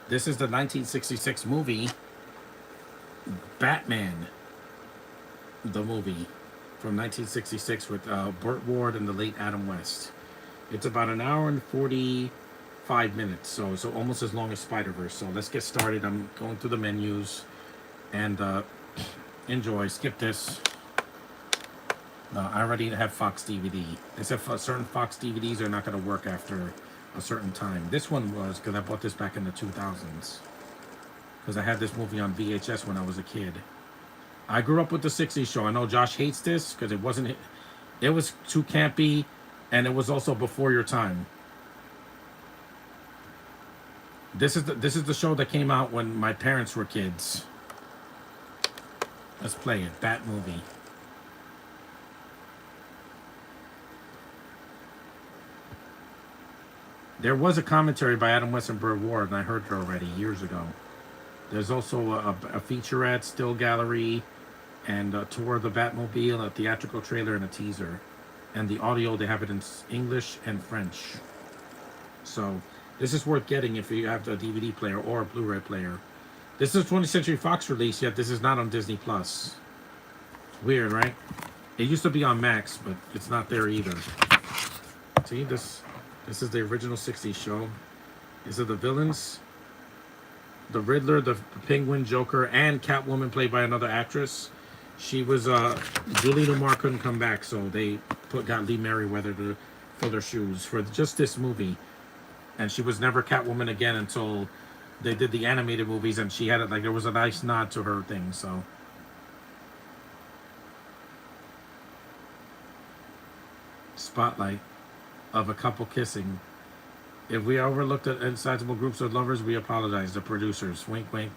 This is the 1966 movie Batman, the movie from 1966 with Burt Ward and the late Adam West. It's about an hour and 45 minutes, so almost as long as Spider-Verse. So let's get started. I'm going through the menus and enjoy. Skip this. I already have Fox DVD. They said certain Fox DVDs are not going to work after a certain time. This one was because I bought this back in the 2000s. Because I had this movie on VHS when I was a kid. I grew up with the 60s show. I know Josh hates this because it wasn't. It was too campy, and it was also before your time. This is the show that came out when my parents were kids. Let's play it. Bat movie. There was a commentary by Adam West and Burt Ward, and I heard it already years ago. There's also a featurette, still gallery, and a tour of the Batmobile, a theatrical trailer, and a teaser. And the audio, they have it in English and French. So this is worth getting if you have a DVD player or a Blu-ray player. This is a 20th Century Fox release, yet this is not on Disney+. Weird, right? It used to be on Max, but it's not there either. See, this is the original 60s show. These are the villains. The Riddler, the Penguin, Joker, and Catwoman played by another actress. She was, Julie Newmar couldn't come back, so they got Lee Merriweather to fill their shoes for just this movie. And she was never Catwoman again until they did the animated movies, and she had it, like, there was a nice nod to her thing, so. Spotlight of a couple kissing. If we overlooked at insizable groups of lovers, we apologize. The producers. Wink, wink.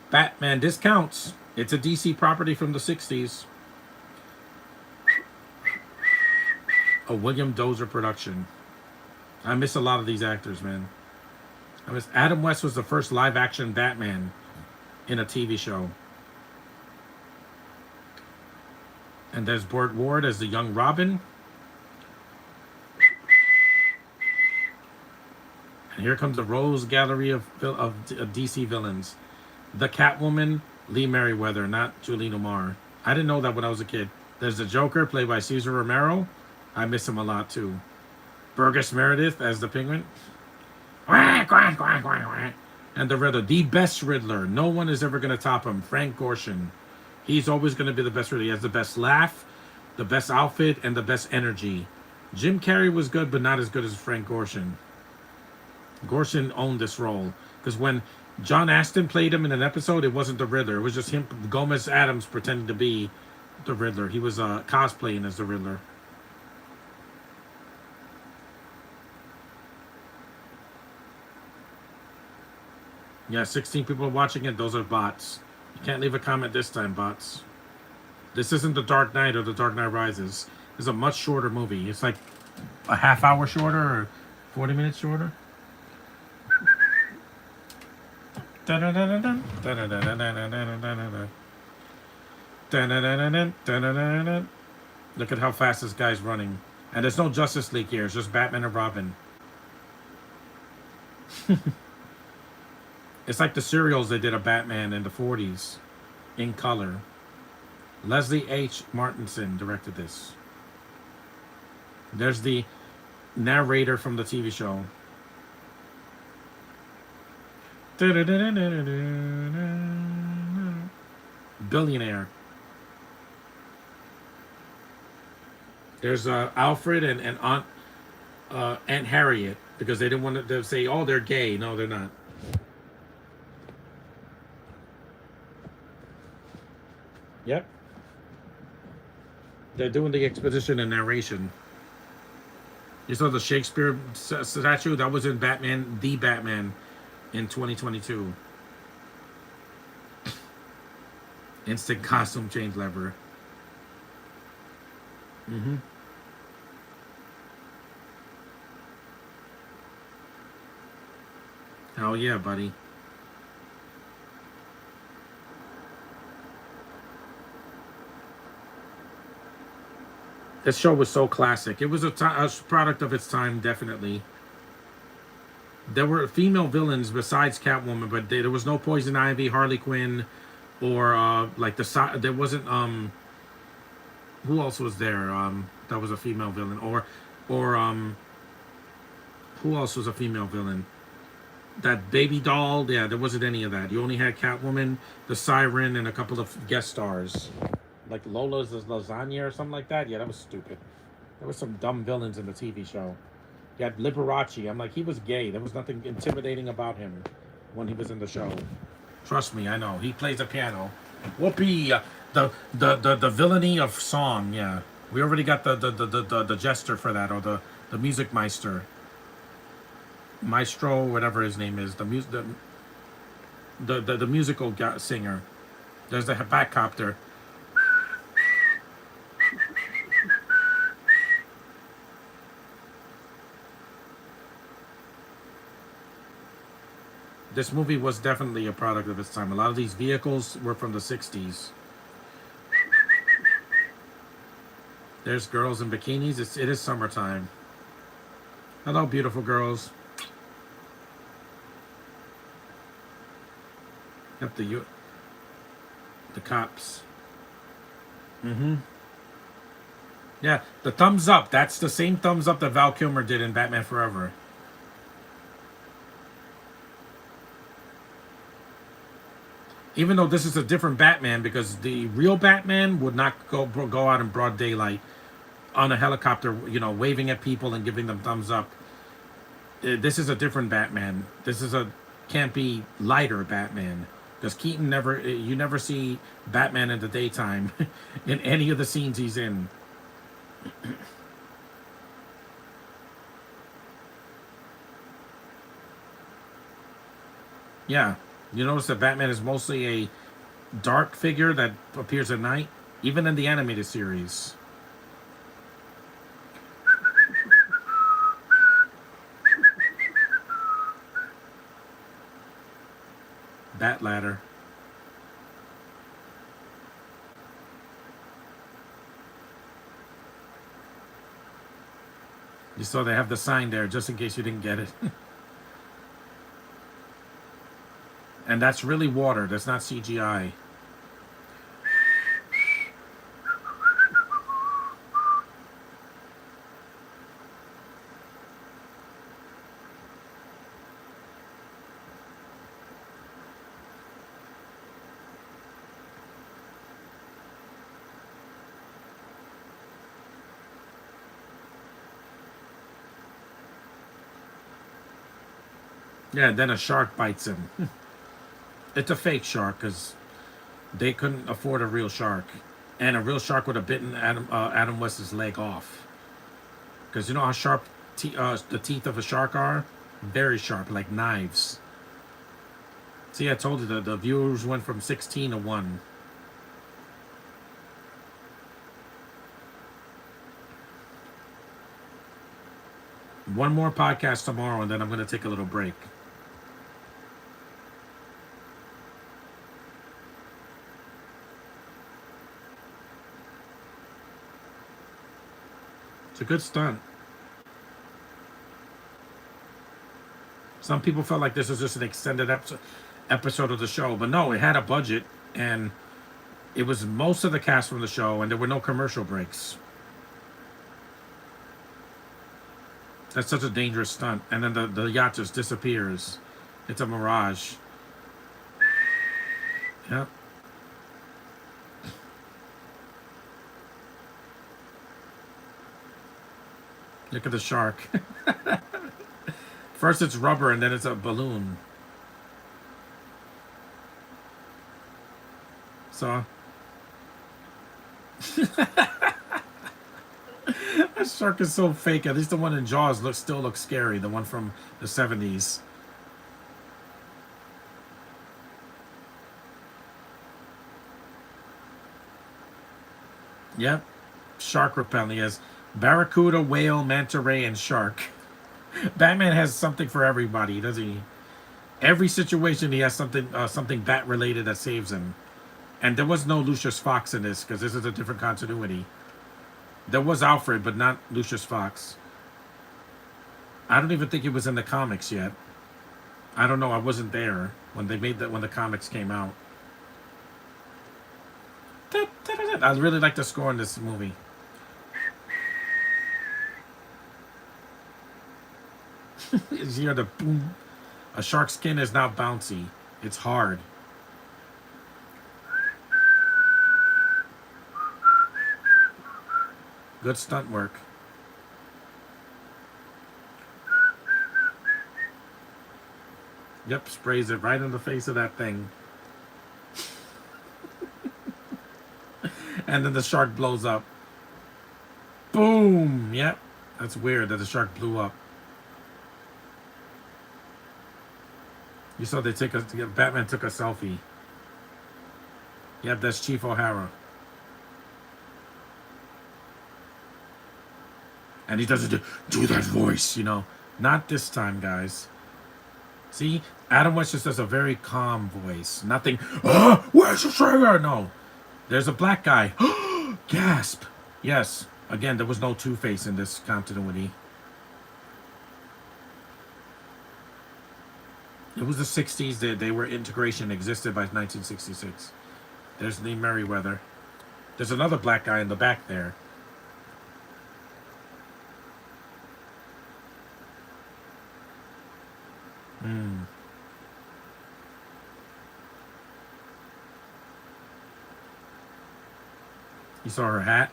Batman discounts. It's a DC property from the 60s. A William Dozer production. I miss a lot of these actors, man. Adam West was the first live-action Batman in a TV show. And there's Burt Ward as the young Robin. And here comes the Rose Gallery of DC villains. The Catwoman, Lee Merriweather, not Julie Newmar. I didn't know that when I was a kid. There's the Joker, played by Cesar Romero. I miss him a lot, too. Burgess Meredith as the Penguin. And the Riddler, the best Riddler. No one is ever going to top him. Frank Gorshin. He's always going to be the best Riddler. He has the best laugh, the best outfit, and the best energy. Jim Carrey was good, but not as good as Frank Gorshin. Gorshin owned this role. Because when John Astin played him in an episode, it wasn't the Riddler. It was just him, Gomez Adams, pretending to be the Riddler. He was cosplaying as the Riddler. Yeah, 16 people are watching it. Those are bots. You can't leave a comment this time, bots. This isn't The Dark Knight or The Dark Knight Rises. It's a much shorter movie. It's like a half hour shorter or 40 minutes shorter. Look at how fast this guy's running. And there's no Justice League here. It's just Batman and Robin. It's like the serials they did of Batman in the 40s. In color. Leslie H. Martinson directed this. There's the narrator from the TV show. Billionaire. There's Alfred and Aunt Harriet, because they didn't want to say, oh, they're gay. No, they're not. Yep. They're doing the exposition and narration. You saw the Shakespeare statue? That was in Batman, the Batman, in 2022. Instant costume change lever. Hell yeah, buddy. This show was so classic. It was a product of its time, definitely. There were female villains besides Catwoman, but there was no Poison Ivy, Harley Quinn, or like there wasn't who else was there? That was a female villain, or who else was a female villain? That baby doll. Yeah, there wasn't any of that. You only had Catwoman, the Siren, and a couple of guest stars, like Lola's Lasagna or something like that. Yeah, that was stupid. There was some dumb villains in the TV show. You had Liberace. I'm like, he was gay. There was nothing intimidating about him when he was in the show. Trust me, I know. He plays the piano. Whoopee, the villainy of song. Yeah, we already got the jester for that, or the music meister, maestro, whatever his name is. The musical singer. There's the Batcopter. This movie was definitely a product of its time. A lot of these vehicles were from the 60s. There's girls in bikinis. It is summertime. Hello, beautiful girls. Yep, the cops. Yeah, the thumbs up. That's the same thumbs up that Val Kilmer did in Batman Forever. Even though this is a different Batman, because the real Batman would not go out in broad daylight on a helicopter, waving at people and giving them thumbs up. This is a different Batman. This is a campy, lighter Batman. Because Keaton you never see Batman in the daytime in any of the scenes he's in. Yeah. You notice that Batman is mostly a dark figure that appears at night, even in the animated series. Bat ladder. You saw they have the sign there just in case you didn't get it. And that's really water. That's not CGI. Yeah, and then a shark bites him. It's a fake shark because they couldn't afford a real shark. And a real shark would have bitten Adam West's leg off. Because you know how sharp the teeth of a shark are? Very sharp, like knives. See, I told you the viewers went from 16 to 1. One more podcast tomorrow, and then I'm going to take a little break. It's a good stunt. Some people felt like this was just an extended episode of the show, but no, it had a budget, and it was most of the cast from the show, and there were no commercial breaks. That's such a dangerous stunt. And then the yacht just disappears. It's a mirage. Yep. Look at the shark. First it's rubber and then it's a balloon. So that shark is so fake. At least the one in Jaws still looks scary. The one from the 70s. Yep. Shark repellent. He has barracuda, whale, manta ray, and shark. Batman has something for everybody, doesn't he? Every situation he has something bat related that saves him. And there was no Lucius Fox in this because this is a different continuity. There was Alfred, but not Lucius Fox. I don't even think he was in the comics yet. I don't know. I wasn't there when they made that when the comics came out. I really like the score in this movie. You hear the boom. A shark's skin is not bouncy. It's hard. Good stunt work. Yep, sprays it right in the face of that thing. And then the shark blows up. Boom! Yep. That's weird that the shark blew up. You saw Batman took a selfie. Yep, that's Chief O'Hara. And he doesn't do that voice, you know. Not this time, guys. See, Adam West just does a very calm voice. Nothing, where's the trigger? No. There's a black guy. Gasp. Yes. Again, there was no Two-Face in this continuity. It was the 60s. They were integration existed by 1966. There's Lee Merriweather. There's another black guy in the back there. You saw her hat?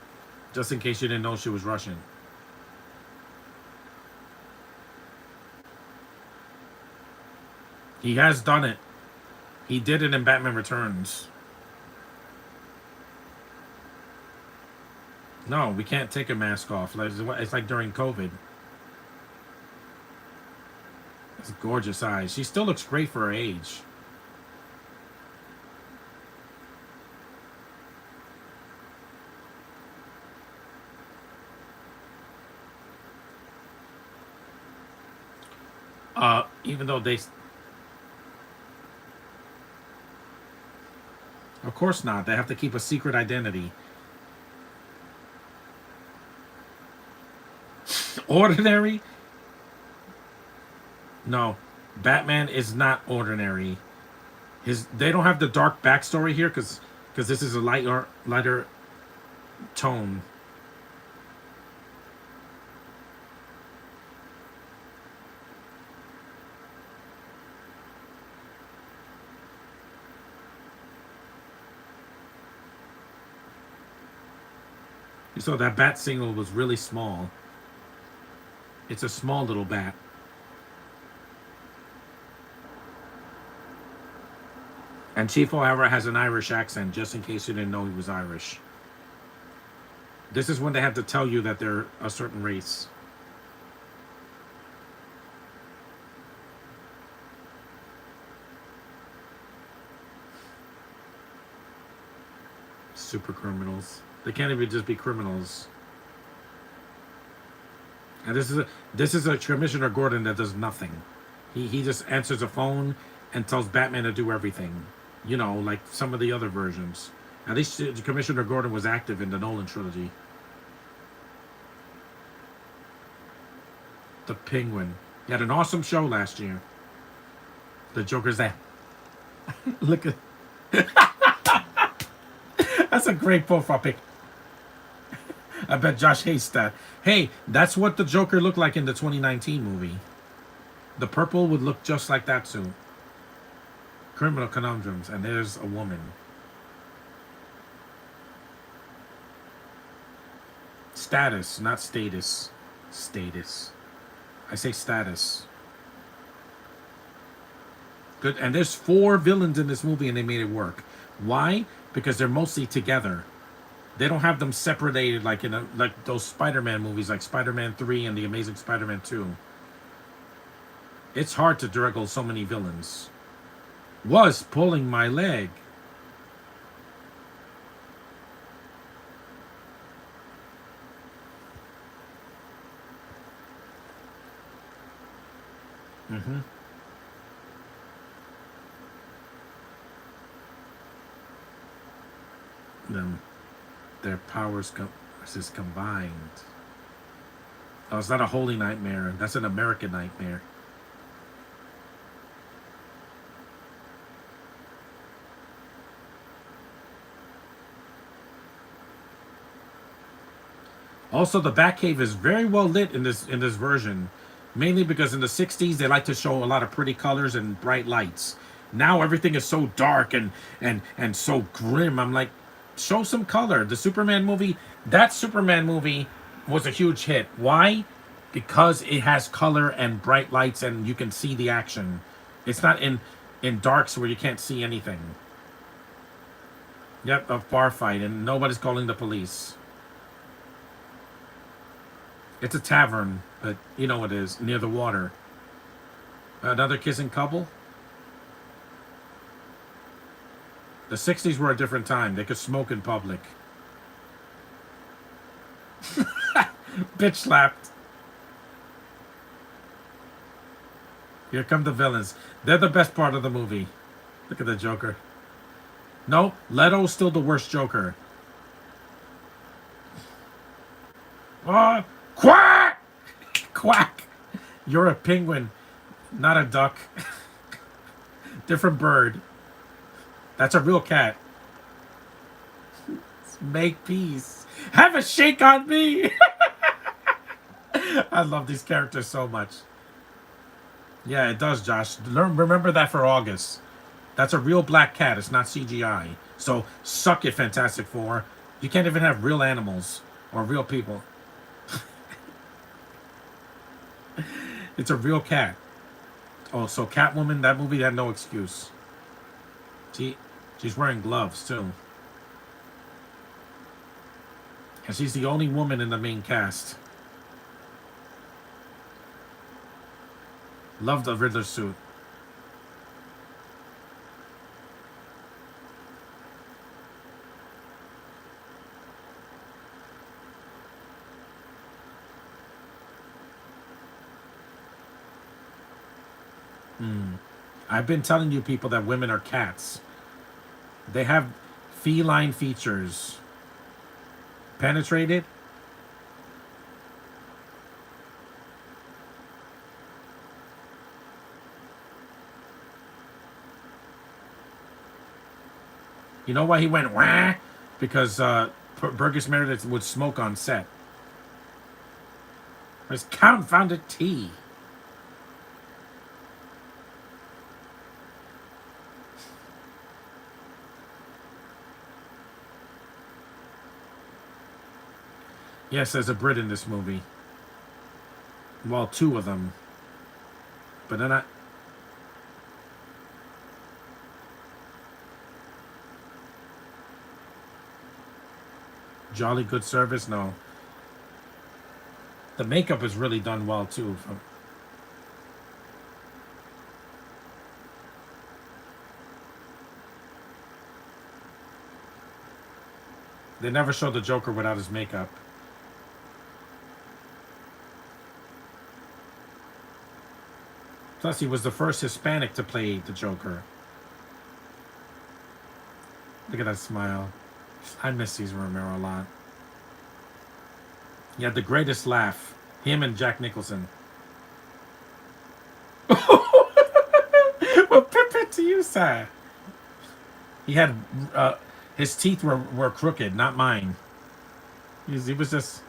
Just in case you didn't know she was Russian. He has done it. He did it in Batman Returns. No, we can't take a mask off. It's like during COVID. It's gorgeous eyes. She still looks great for her age. Even though they... Of course not. They have to keep a secret identity. Ordinary? No. Batman is not ordinary. They don't have the dark backstory here because this is a lighter tone. You saw that bat signal was really small. It's a small little bat. And Chief O'Hara has an Irish accent, just in case you didn't know he was Irish. This is when they have to tell you that they're a certain race. Super criminals. They can't even just be criminals. And this is a Commissioner Gordon that does nothing. He just answers a phone and tells Batman to do everything. You know, like some of the other versions. At least Commissioner Gordon was active in the Nolan trilogy. The Penguin. He had an awesome show last year. The Joker's there. Look at... That's a great profile pic. I bet Josh hates that. Hey, that's what the Joker looked like in the 2019 movie. The purple would look just like that suit. Criminal Conundrums, and there's a woman. Status, not status. Status. I say status. Good, and there's 4 villains in this movie and they made it work. Why? Because they're mostly together. They don't have them separated like like those Spider-Man movies, like Spider-Man 3 and The Amazing Spider-Man 2. It's hard to juggle so many villains. Was pulling my leg. Their powers is combined. Oh, it's not a holy nightmare. That's an American nightmare. Also, the Batcave is very well lit in this version, mainly because in the '60s they like to show a lot of pretty colors and bright lights. Now everything is so dark and so grim. I'm like, show some color. The Superman movie, that Superman movie was a huge hit. Why? Because it has color and bright lights and you can see the action. It's not in darks where you can't see anything. Yep, a bar fight and nobody's calling the police. It's a tavern, but you know it is, near the water. Another kissing couple? The '60s were a different time. They could smoke in public. Bitch slapped. Here come the villains. They're the best part of the movie. Look at the Joker. No, Leto's still the worst Joker. Oh, quack! Quack! You're a penguin, not a duck. Different bird. That's a real cat. Make peace. Have a shake on me. I love these characters so much. Yeah, it does, Josh. Remember that for August. That's a real black cat. It's not CGI. So suck it, Fantastic Four. You can't even have real animals or real people. It's a real cat. Oh, so Catwoman, that movie had no excuse. She's wearing gloves, too. And she's the only woman in the main cast. Love the Riddler suit. I've been telling you people that women are cats. They have feline features. Penetrated? You know why he went wah? Because Burgess Meredith would smoke on set. There's confounded tea. Yes, there's a Brit in this movie. Well, two of them. But they're not. Jolly good service? No. The makeup is really done well, too. They never show the Joker without his makeup. Plus, he was the first Hispanic to play the Joker. Look at that smile. I miss Cesar Romero a lot. He had the greatest laugh. Him and Jack Nicholson. Well, pip to you, sir. He had... his teeth were crooked, not mine. He was just...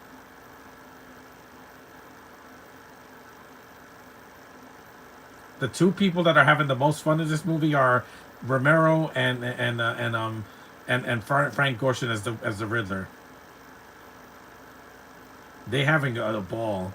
The two people that are having the most fun in this movie are Romero and Frank Gorshin as the Riddler. They having a ball.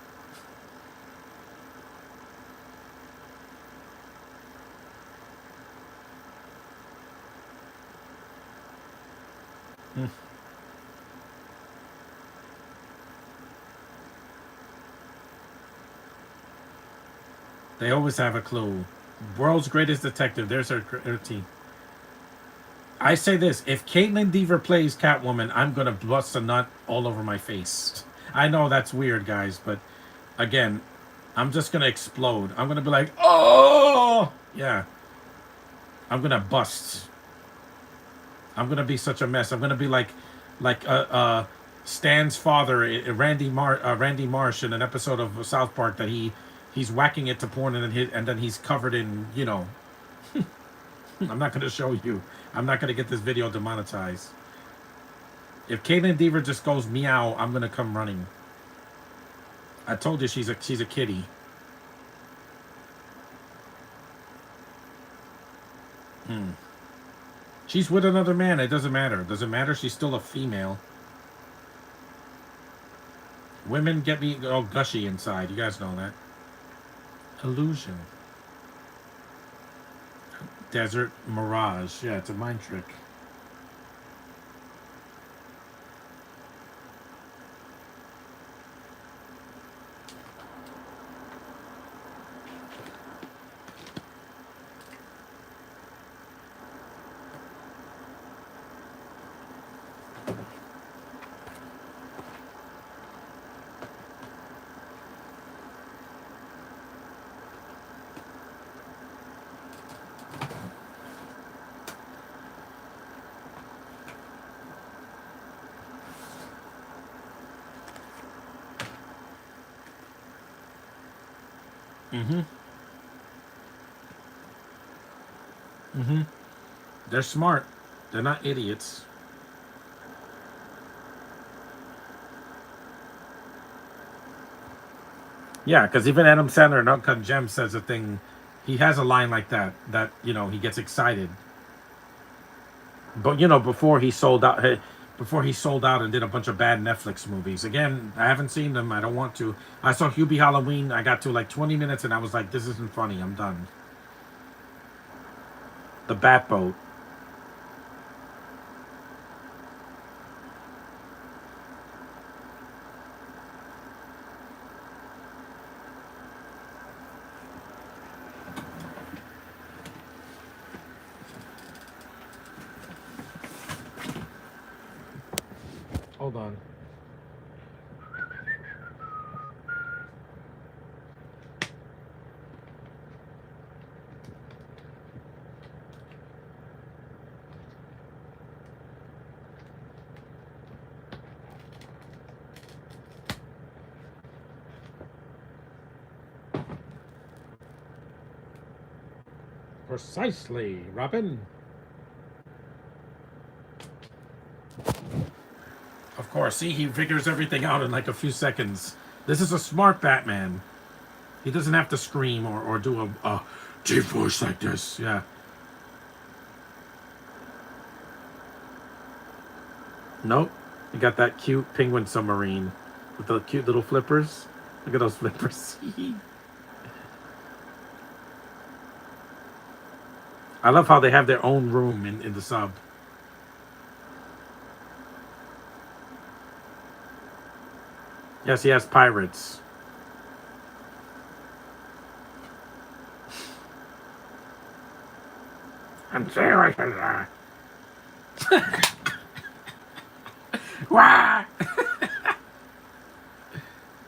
They always have a clue. World's greatest detective. There's her team. I say this: if Caitlin Dever plays Catwoman, I'm gonna bust a nut all over my face. I know that's weird, guys, but again, I'm just gonna explode. I'm gonna be like, oh, yeah. I'm gonna bust. I'm gonna be such a mess. I'm gonna be like Stan's father, Randy Marsh, in an episode of South Park that he's whacking it to porn and then he's covered in, you know. I'm not gonna show you. I'm not gonna get this video demonetized. If Caitlin Dever just goes meow, I'm gonna come running. I told you she's a kitty. Hmm. She's with another man. It doesn't matter. Does it matter? She's still a female. Women get me all gushy inside. You guys know that. Illusion. Desert mirage. Yeah, it's a mind trick. Mm-hmm. Mm-hmm. They're smart. They're not idiots. Yeah, because even Adam Sandler in Uncut Gems says a thing. He has a line like that. That he gets excited. But before he sold out and did a bunch of bad Netflix movies. Again, I haven't seen them. I don't want to. I saw Hubie Halloween. I got to like 20 minutes and I was like, this isn't funny. I'm done. The Bat Boat. Hold on. Precisely, Robin. Of course. See, he figures everything out in like a few seconds. This is a smart Batman. He doesn't have to scream or do a deep voice like this. Yeah. Nope. You got that cute penguin submarine with the cute little flippers. Look at those flippers. I love how they have their own room in the sub. Yes, he has pirates. I'm serious. Wah!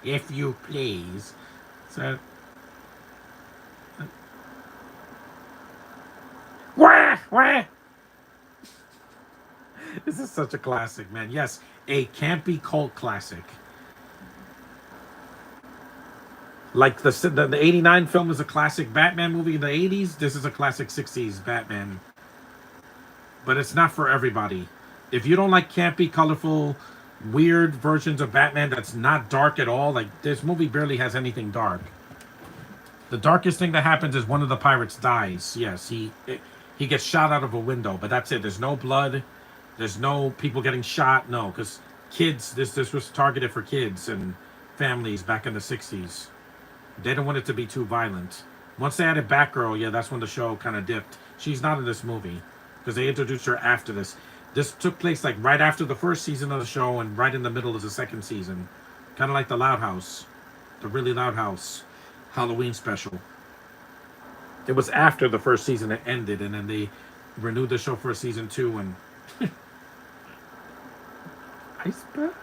If you please. So. Wah! Wah! This is such a classic, man. Yes, a campy cult classic. Like the '89 film is a classic Batman movie in the '80s. This is a classic '60s Batman, but it's not for everybody. If you don't like campy, colorful, weird versions of Batman that's not dark at all, like this movie barely has anything dark. The darkest thing that happens is one of the pirates dies. Yes, he gets shot out of a window, but that's it. There's no blood. There's no people getting shot. No, because kids. This was targeted for kids and families back in the '60s. They didn't want it to be too violent. Once they added Batgirl, yeah, that's when the show kind of dipped. She's not in this movie because they introduced her after this. This took place like right after the first season of the show and right in the middle of the second season. Kind of like the Loud House, the really Loud House Halloween special. It was after the first season it ended, and then they renewed the show for a season 2 and icebergs.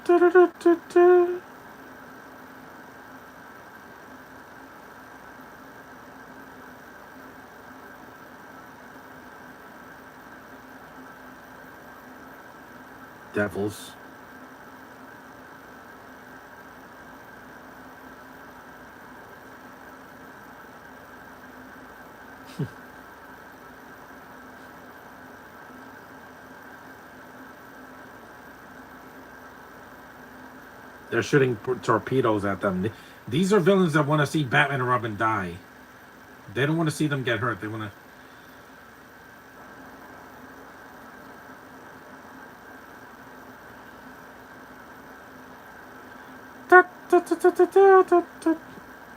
Da, da, da, da, da. Devils. They're shooting torpedoes at them. These are villains that want to see Batman and Robin die. They don't want to see them get hurt. They want to.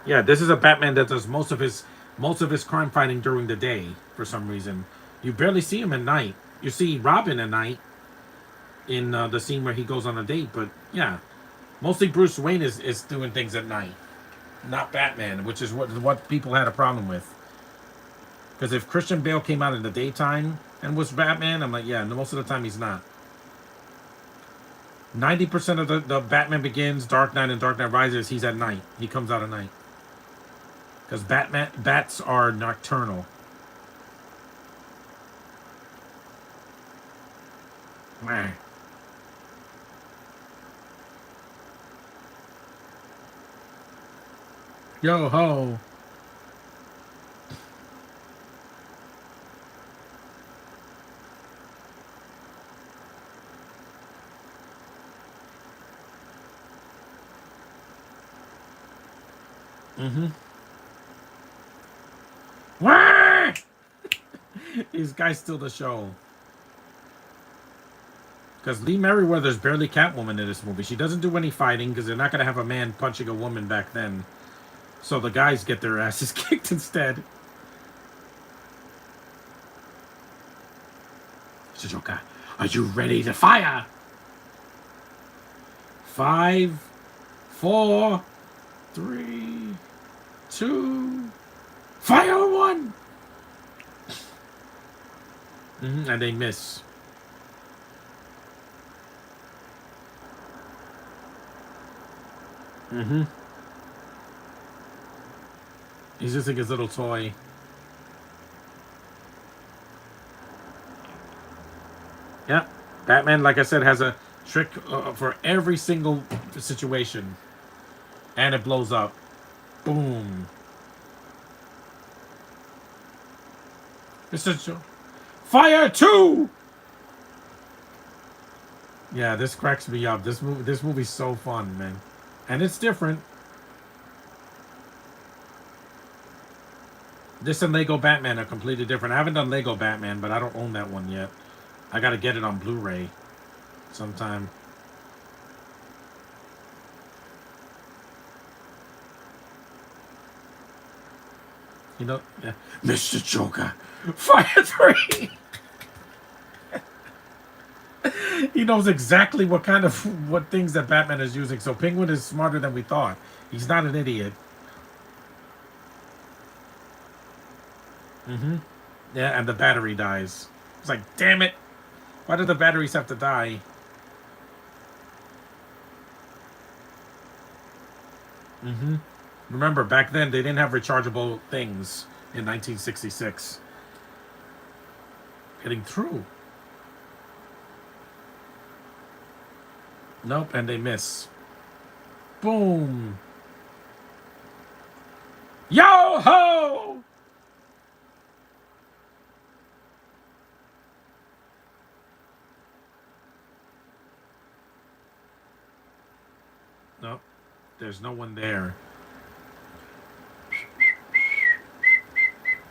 Yeah, this is a Batman that does most of his crime fighting during the day for some reason. You barely see him at night. You see Robin at night in the scene where he goes on a date, but yeah, mostly Bruce Wayne is doing things at night, not Batman, which is what people had a problem with. Because if Christian Bale came out in the daytime and was Batman, I'm like, yeah, most of the time he's not. 90% of the Batman Begins, Dark Knight, and Dark Knight Rises, he's at night. He comes out at night. Because bats are nocturnal. Man. Yo ho. Mm-hmm. Wah! These guys steal the show. Because Lee Merriweather's barely Catwoman in this movie. She doesn't do any fighting because they're not going to have a man punching a woman back then. So the guys get their asses kicked instead. Shizuka, are you ready to fire? 5, 4, 3, 2, fire 1! And they miss. He's just like his little toy. Yeah. Batman, like I said, has a trick for every single situation. And it blows up. Boom. Mr. Joe. Fire 2! Yeah, this cracks me up. This movie's so fun, man. And it's different. This and Lego Batman are completely different. I haven't done Lego Batman, but I don't own that one yet. I gotta get it on Blu-ray sometime. You know, yeah. Mr. Joker, fire 3! He knows exactly what things that Batman is using. So Penguin is smarter than we thought. He's not an idiot. Yeah, and the battery dies. It's like, damn it! Why do the batteries have to die? Remember, back then they didn't have rechargeable things in 1966. Getting through. Nope, and they miss. Boom. Yo ho! Nope, there's no one there.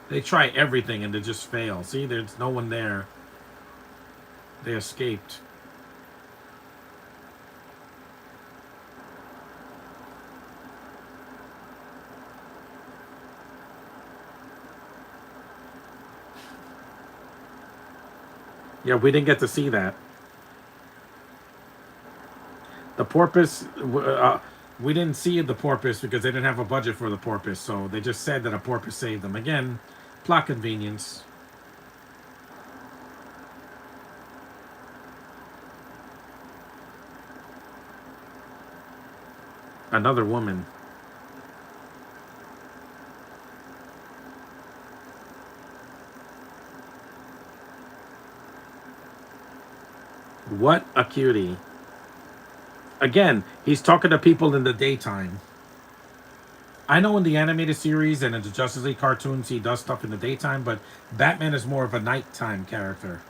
They try everything and they just fail. See, there's no one there. They escaped. Yeah, we didn't get to see that. The porpoise, we didn't see the porpoise because they didn't have a budget for the porpoise, so they just said that a porpoise saved them. Again, plot convenience. Another woman. What a cutie. Again, he's talking to people in the daytime. I know in the animated series and in the Justice League cartoons he does stuff in the daytime, but Batman is more of a nighttime character.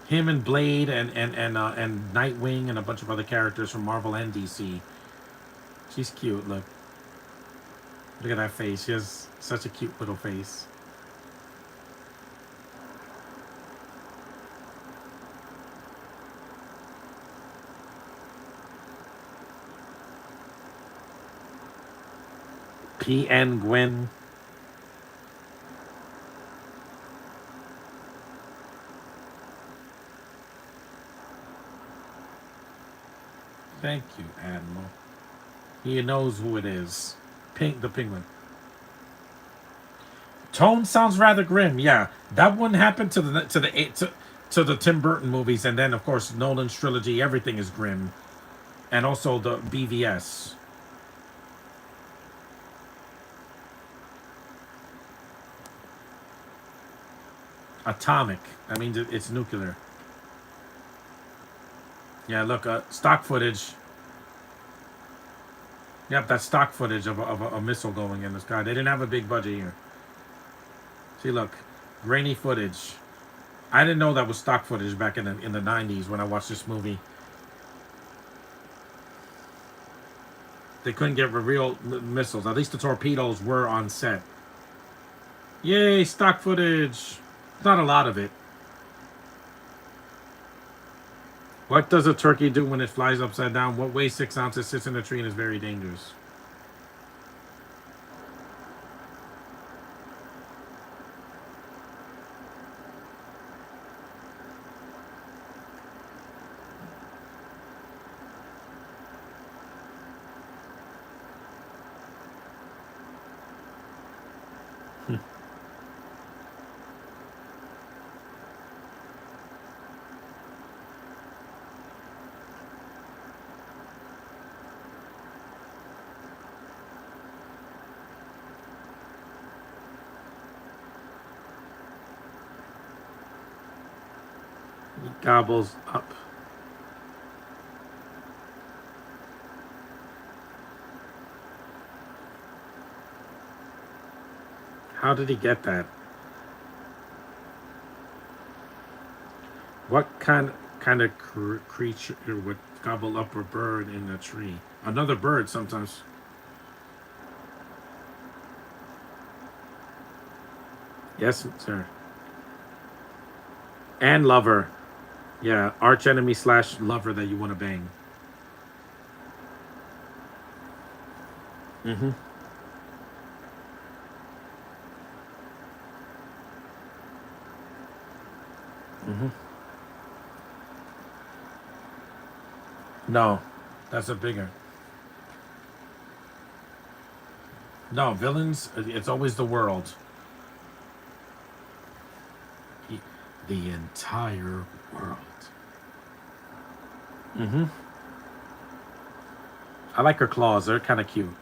Him and Blade and Nightwing and a bunch of other characters from Marvel and DC She's cute. Look. Look at that face. She has such a cute little face. P.N. Gwen. Thank you, Admiral. He knows who it is. Pink the Penguin. Tone sounds rather grim. Yeah, that one happened to the Tim Burton movies, and then of course Nolan's trilogy. Everything is grim, and also the BVS. Atomic. I mean, it's nuclear. Yeah, look, stock footage. Yep, that's stock footage of a missile going in the sky. They didn't have a big budget here. See, look, grainy footage. I didn't know that was stock footage back in the '90s when I watched this movie. They couldn't get real missiles. At least the torpedoes were on set. Yay, stock footage. Not a lot of it. What does a turkey do when it flies upside down? What weighs 6 ounces, sits in a tree, and is very dangerous? He gobbles up. How did he get that? What kind of creature would gobble up a bird in a tree? Another bird sometimes. Yes, sir. And lover. Yeah, arch enemy / lover that you want to bang. Mm-hmm. Mm-hmm. No, that's a bigger. No, villains, it's always the world. The entire world. Mm-hmm. I like her claws. They're kind of cute.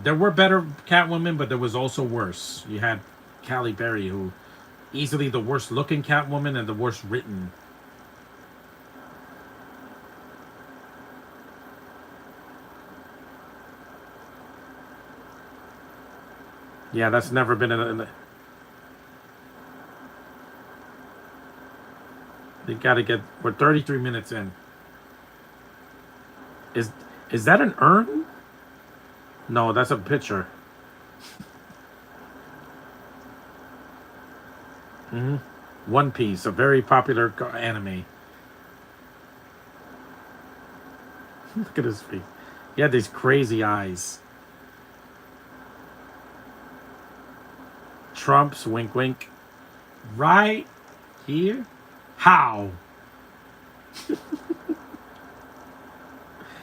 There were better Catwomen, but there was also worse. You had Halle Berry, who easily the worst looking Catwoman and the worst written. Yeah, that's never been in a. They gotta get. We're 33 minutes in. Is is that an urn? No, that's a picture. Hmm. One Piece, a very popular anime. Look at his feet. He had these crazy eyes. Trump's wink wink. Right here? How?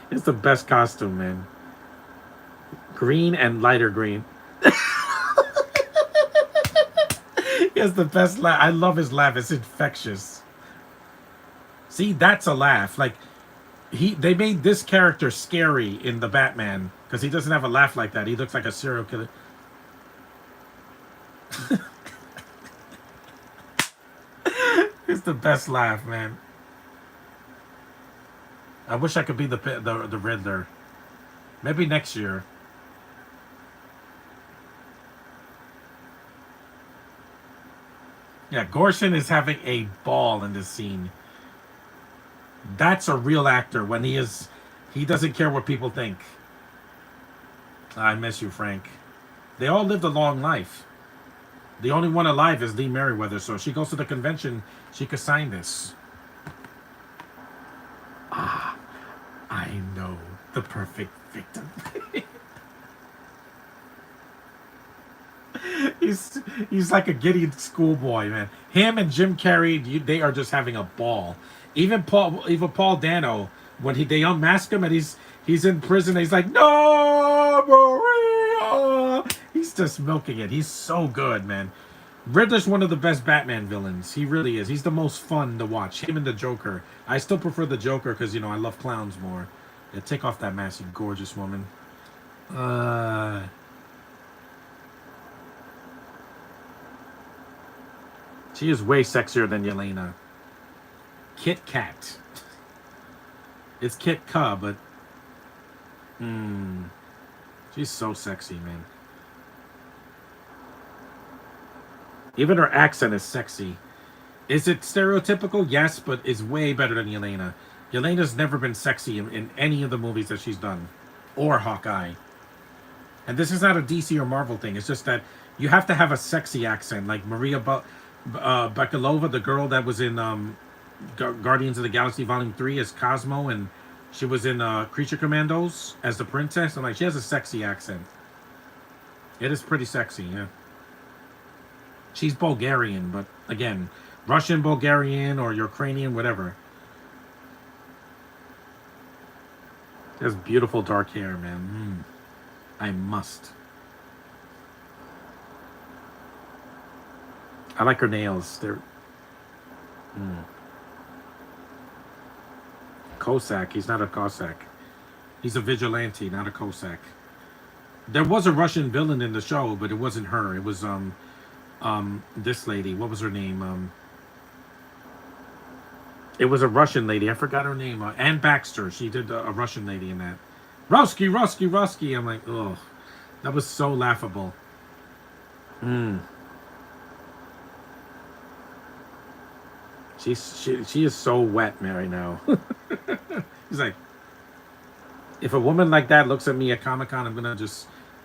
It's the best costume, man. Green and lighter green. He has the best laugh. I love his laugh. It's infectious. See, that's a laugh. Like they made this character scary in the Batman because he doesn't have a laugh like that. He looks like a serial killer. It's the best laugh, man. I wish I could be the Riddler. Maybe next year. Yeah, Gorson is having a ball in this scene. That's a real actor when he doesn't care what people think. I miss you, Frank. They all lived a long life. The only one alive is Lee Merriweather, so if she goes to the convention, she could sign this. Ah, I know the perfect victim. he's like a giddy schoolboy, man. Him and Jim Carrey, they are just having a ball. Even Paul Dano, when they unmask him and he's in prison, he's like, no, Maria. He's just milking it. He's so good, man. Riddler's one of the best Batman villains. He really is. He's the most fun to watch. Him and the Joker. I still prefer the Joker because I love clowns more. Yeah, take off that mask, you gorgeous woman. She is way sexier than Yelena. Kit Kat. It's Kit Ka, but she's so sexy, man. Even her accent is sexy. Is it stereotypical? Yes, but it's way better than Yelena. Yelena's never been sexy in any of the movies that she's done, or Hawkeye. And this is not a DC or Marvel thing. It's just that you have to have a sexy accent, like Maria Bakalova, the girl that was in Guardians of the Galaxy Volume 3 as Cosmo, and she was in Creature Commandos as the princess. And she has a sexy accent. It is pretty sexy, yeah. She's Bulgarian, but again, Russian, Bulgarian, or Ukrainian, whatever. She has beautiful dark hair, man. I must. I like her nails. They're Cossack. He's not a Cossack. He's a vigilante, not a Cossack. There was a Russian villain in the show, but it wasn't her. It was this lady. What was her name? It was a Russian lady. I forgot her name. Ann Baxter. She did a Russian lady in that. Rusky. I'm like, oh, that was so laughable. She is so wet, Mary, now. He's like, if a woman like that looks at me at Comic-Con, I'm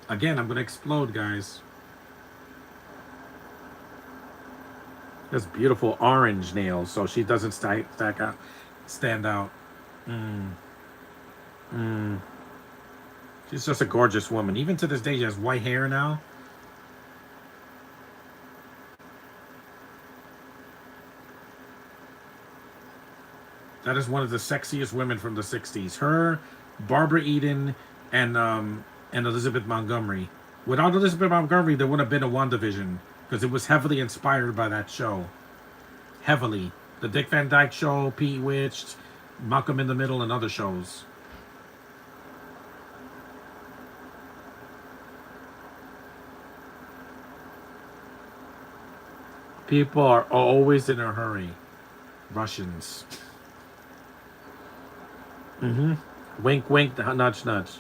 gonna explode, guys. Has beautiful orange nails, so she doesn't stand out. She's just a gorgeous woman. Even to this day, she has white hair now. That is one of the sexiest women from the 60s. Her, Barbara Eden, and Elizabeth Montgomery. Without Elizabeth Montgomery, there wouldn't have been a WandaVision, because it was heavily inspired by that show. Heavily. The Dick Van Dyke Show, Bewitched, Malcolm in the Middle, and other shows. People are always in a hurry. Russians. Wink, wink, nudge, nudge.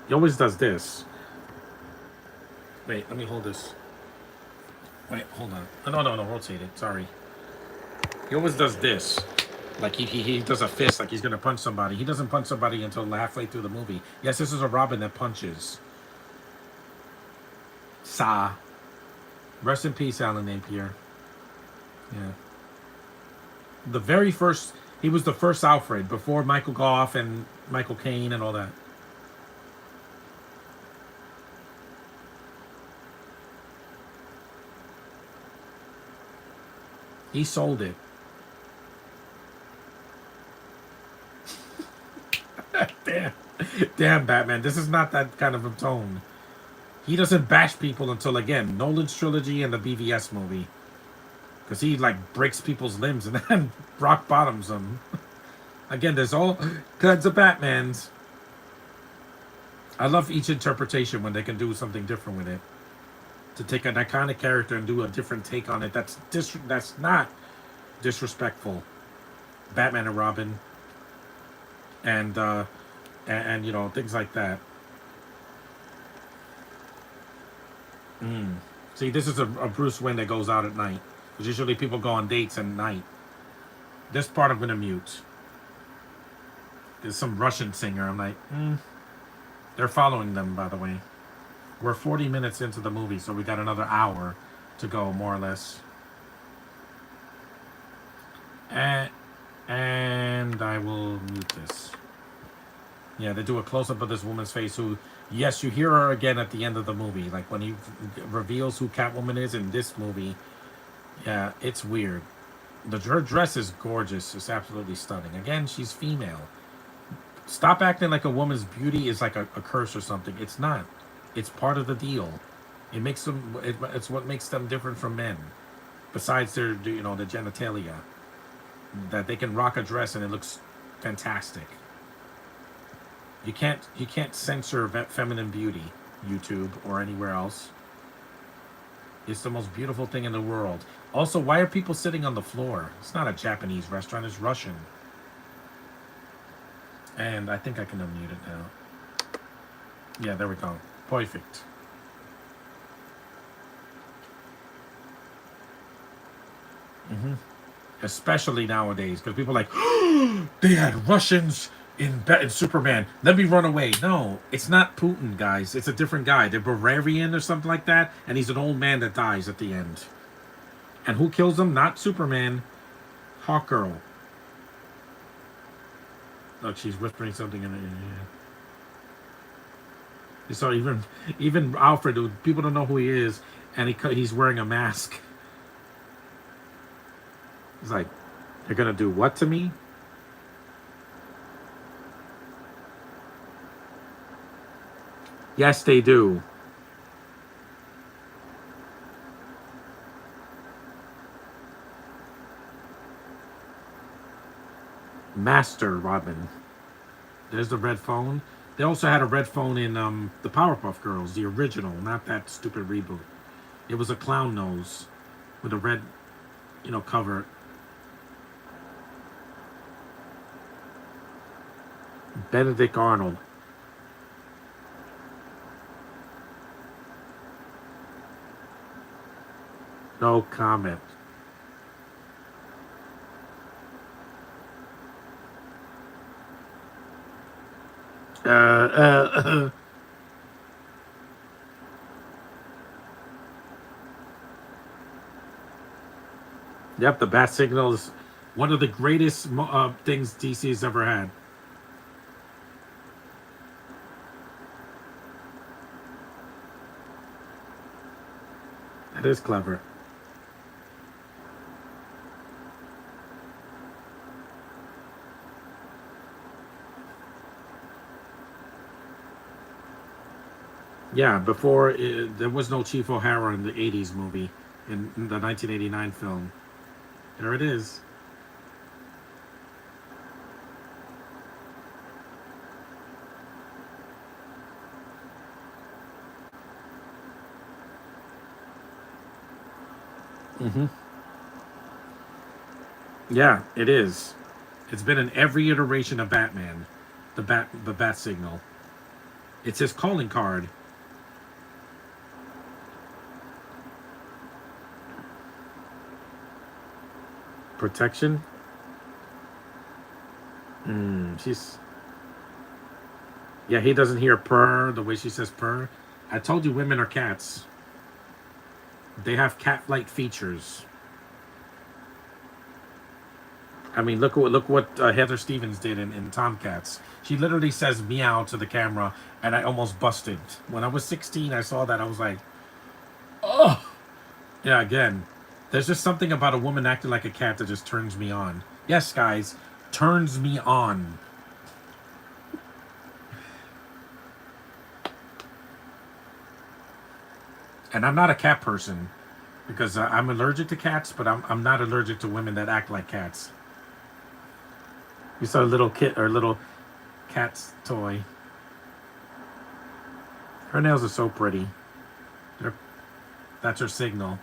He always does this. Wait, let me hold this. Wait, hold on. No, rotate it. Sorry. He always does this. Like he does a fist, like he's gonna punch somebody. He doesn't punch somebody until halfway through the movie. Yes, this is a Robin that punches. Sa. Rest in peace, Alan Napier. Yeah. The very first, he was the first Alfred before Michael Goff and Michael Caine and all that. He sold it. Damn, Batman. This is not that kind of a tone. He doesn't bash people until, again, Nolan's trilogy and the BVS movie. Because he, breaks people's limbs and then rock bottoms them. Again, there's all kinds of Batmans. I love each interpretation when they can do something different with it. To take an iconic character and do a different take on it. That's not disrespectful. Batman and Robin. And things like that. See, this is a Bruce Wayne that goes out at night. Because usually people go on dates at night. This part I'm going to mute. There's some Russian singer. I'm like, They're following them, by the way. We're 40 minutes into the movie, so we got another hour to go, more or less. And I will mute this. Yeah, they do a close-up of this woman's face who, yes, you hear her again at the end of the movie. Like when he reveals who Catwoman is in this movie. Yeah, it's weird. Her dress is gorgeous. It's absolutely stunning. Again, she's female. Stop acting like a woman's beauty is like a curse or something. It's not. It's part of the deal. It makes them. It's what makes them different from men. Besides their, the genitalia, that they can rock a dress and it looks fantastic. You can't censor feminine beauty, YouTube or anywhere else. It's the most beautiful thing in the world. Also, why are people sitting on the floor? It's not a Japanese restaurant. It's Russian. And I think I can unmute it now. Yeah, there we go. Perfect. Especially nowadays, because people are like, oh, they had Russians in Superman. Let me run away. No, it's not Putin, guys. It's a different guy. They're Bavarian or something like that, and he's an old man that dies at the end. And who kills him? Not Superman. Hawkgirl. Look, she's whispering something in the ear. So even Alfred, people don't know who he is, and he's wearing a mask. He's like, they're gonna do what to me? Yes, they do. Master Robin. There's the red phone. They also had a red phone in the Powerpuff Girls, the original, not that stupid reboot. It was a clown nose with a red, cover. Benedict Arnold. No comment. Yep, the bat signal is one of the greatest things DC's ever had. That is clever. Yeah, before there was no Chief O'Hara in the 80s movie, in the 1989 film. There it is. Yeah, it is. It's been in every iteration of Batman. The bat signal. It's his calling card. Protection. She's. Yeah, he doesn't hear purr the way she says purr. I told you women are cats. They have cat-like features. I mean, look what Heather Stevens did in Tomcats. She literally says meow to the camera, and I almost busted. When I was 16, I saw that. I was like, oh. Yeah, again, there's just something about a woman acting like a cat that just turns me on. Yes, guys, turns me on. And I'm not a cat person because I'm allergic to cats, but I'm not allergic to women that act like cats. You saw a little kit or a little cat's toy. Her nails are so pretty. That's her signal.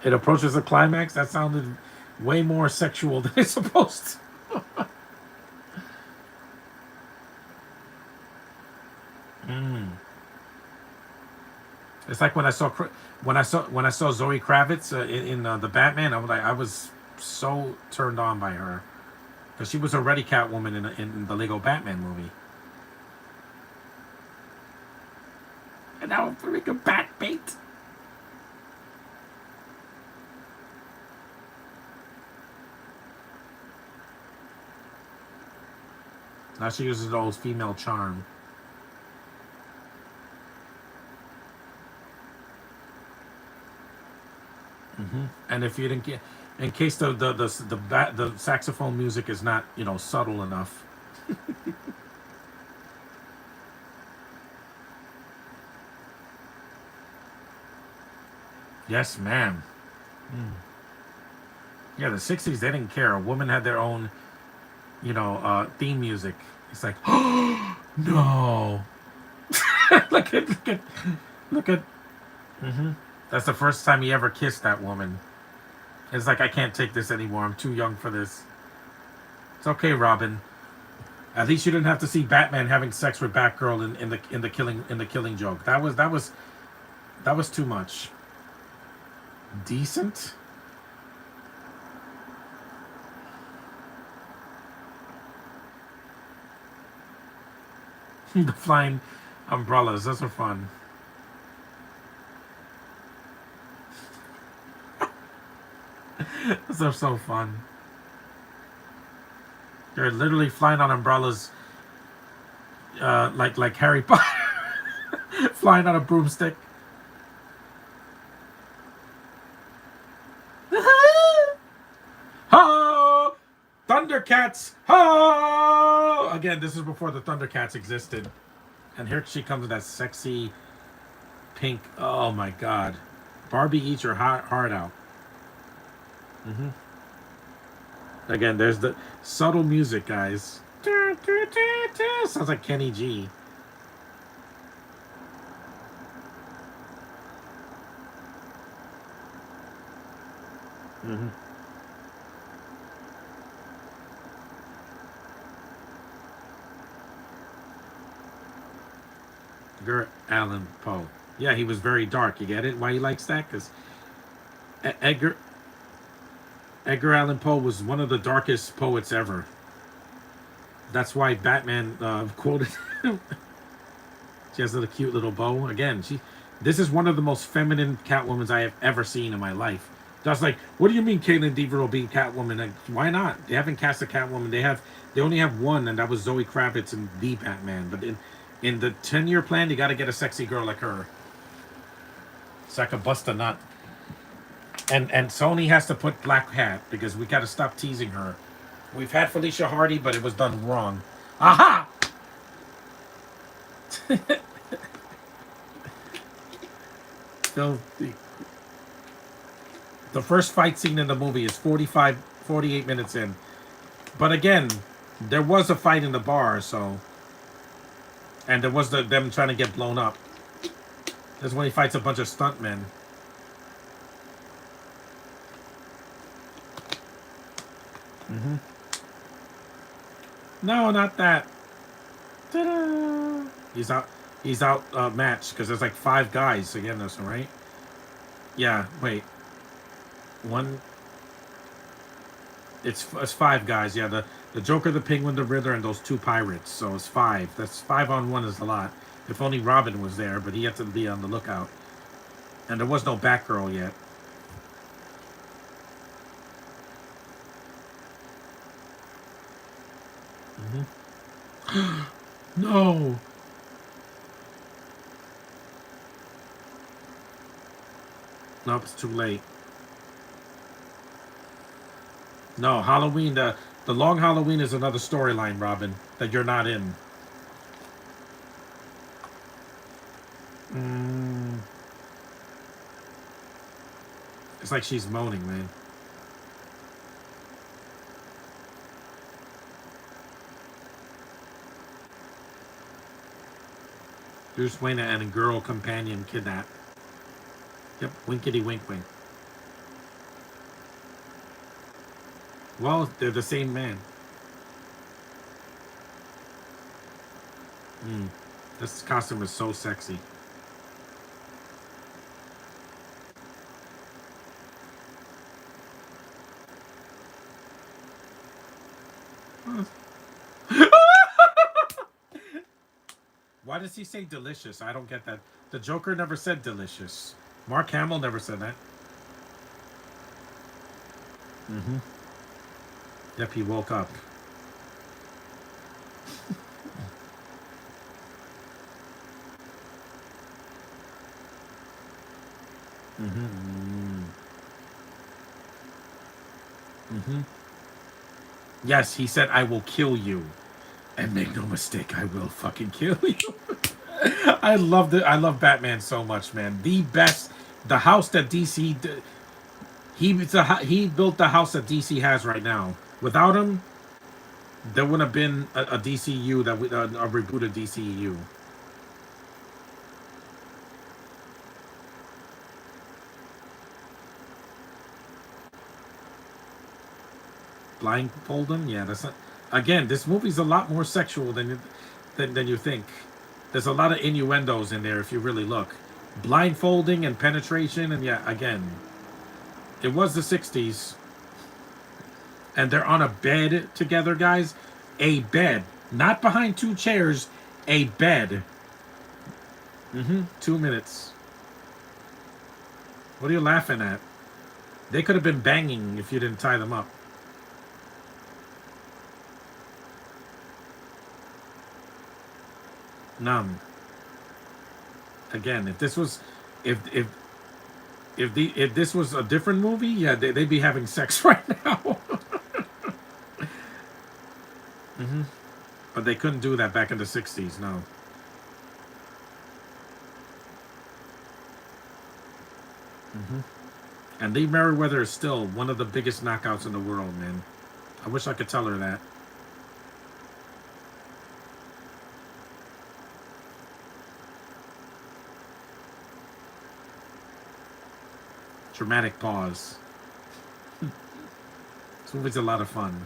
It approaches the climax. That sounded way more sexual than it's supposed to. It's like when I saw Zoe Kravitz in the Batman. I was so turned on by her because she was already Catwoman in the Lego Batman movie. And now I'm freaking Batmate. Now she uses the old female charm. And if you didn't get, in case the saxophone music is not subtle enough. Yes, ma'am. Yeah, the '60s they didn't care. A woman had their own theme music. It's like, oh no. Look at. That's the first time he ever kissed that woman. It's like, I can't take this anymore. I'm too young for this. It's okay, Robin. At least you didn't have to see Batman having sex with Batgirl in the Killing Joke. That was too much. Decent. The flying umbrellas. Those are fun. Those are so fun. They're literally flying on umbrellas, like Harry Potter, flying on a broomstick. Ho! Thundercats! Ho! Again, this is before the Thundercats existed, and here she comes with that sexy pink. Oh my God, Barbie eats your heart out. Again, there's the subtle music, guys. Sounds like Kenny G. Edgar Allan Poe. Yeah, he was very dark. You get it? Why he likes that? Because Edgar Allan Poe was one of the darkest poets ever. That's why Batman quoted him. She has a cute little bow. Again, this is one of the most feminine Catwomans I have ever seen in my life. That's like, what do you mean Caitlin Devereux being Catwoman? Like, why not? They haven't cast a Catwoman. They only have one, and that was Zoe Kravitz in the Batman. But in the 10-year plan, you got to get a sexy girl like her, so I can bust a nut. And Sony has to put Black Hat because we got to stop teasing her. We've had Felicia Hardy, but it was done wrong. Aha! Filthy. The first fight scene in the movie is 48 minutes in. But again, there was a fight in the bar, so. And there was them trying to get blown up. That's when he fights a bunch of stuntmen. No, not that. Ta-da! He's out matched because there's like 5 guys again. This one, right? Yeah. Wait. One. It's 5 guys. Yeah. The Joker, the Penguin, the Riddler, and those 2 pirates. So it's 5. That's 5 on 1 is a lot. If only Robin was there, but he had to be on the lookout. And there was no Batgirl yet. No. Nope, it's too late. No, Halloween. The Long Halloween is another storyline, Robin, that you're not in. It's like she's moaning, man. Bruce Wayne and a girl companion kidnapped. Yep, winkety wink wink. Well, they're the same man. This costume is so sexy. does he say delicious? I don't get that. The Joker never said delicious. Mark Hamill never said that. Mm-hmm. Yep, he woke up. Mm-hmm. Mm-hmm. Yes, he said, "I will kill you," and make no mistake, I will fucking kill you. I love it. I love Batman so much, man. The best. The house that DC. He built the house that DC has right now. Without him, there wouldn't have been a DCU a rebooted DCU. Blindfold him, yeah. That's not, again. This movie's a lot more sexual than you think. There's a lot of innuendos in there if you really look. Blindfolding and penetration, and yeah, again, it was the '60s, and they're on a bed together, guys. A bed, not behind two chairs. A bed. 2 minutes. What are you laughing at? They could have been banging if you didn't tie them up. None. Again, if this was, if this was a different movie, yeah, they'd be having sex right now. But they couldn't do that back in the '60s. No. And Lee Merriweather is still one of the biggest knockouts in the world, man. I wish I could tell her that. Dramatic pause. This movie's a lot of fun.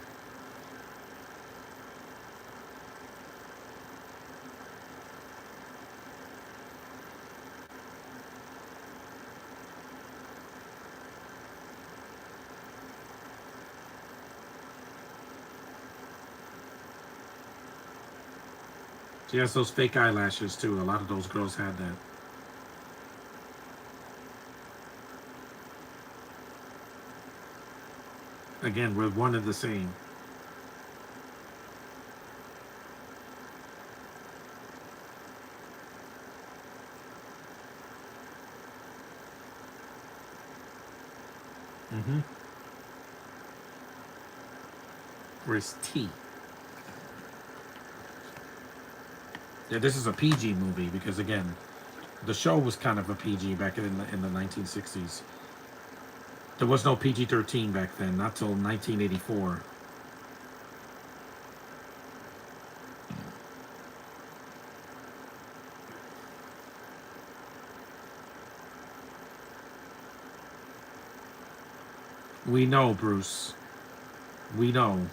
She has those fake eyelashes too. A lot of those girls had that. Again, we're one and the same. Mm-hmm. Where's T? Yeah, this is a PG movie because again, the show was kind of a PG back in the 1960s. There was no PG-13 back then, not till 1984. We know, Bruce. We know.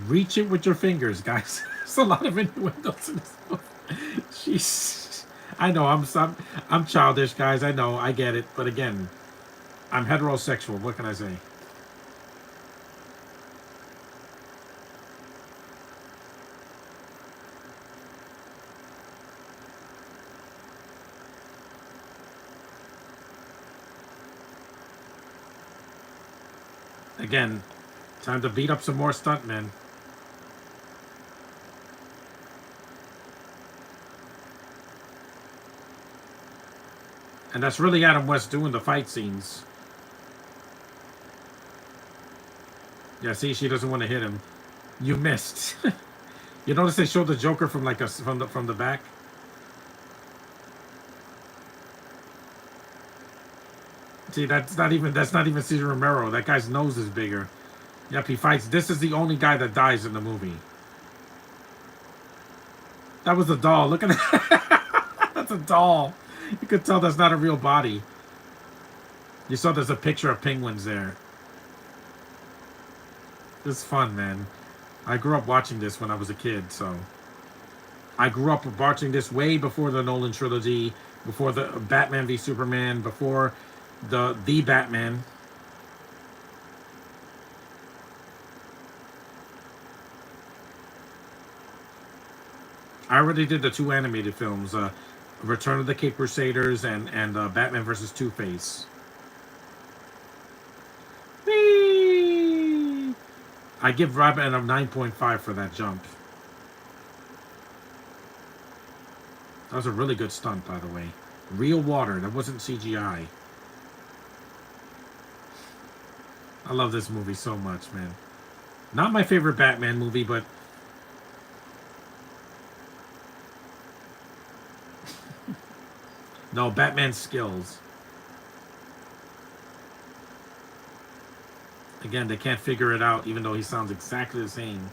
Reach it with your fingers, guys. There's a lot of innuendos in this book. Jeez. I know I'm childish, guys. I know, I get it. But again, I'm heterosexual. What can I say? Again, time to beat up some more stuntmen. And that's really Adam West doing the fight scenes. Yeah, see, she doesn't want to hit him. You missed. You notice they showed the Joker from like from the back. See, that's not even Cesar Romero. That guy's nose is bigger. Yep, he fights. This is the only guy that dies in the movie. That was a doll. Look at that. That's a doll. You could tell that's not a real body. You saw there's a picture of penguins there. It's fun, man. I grew up watching this when I was a kid, so I grew up watching this way before the Nolan trilogy, before the Batman v Superman, before the Batman. I already did the 2 animated films, Return of the Cape Crusaders and Batman versus Two Face. Whee! I give Batman a 9.5 for that jump. That was a really good stunt, by the way. Real water. That wasn't CGI. I love this movie so much, man. Not my favorite Batman movie, but no, Batman's skills. Again, they can't figure it out, even though he sounds exactly the same.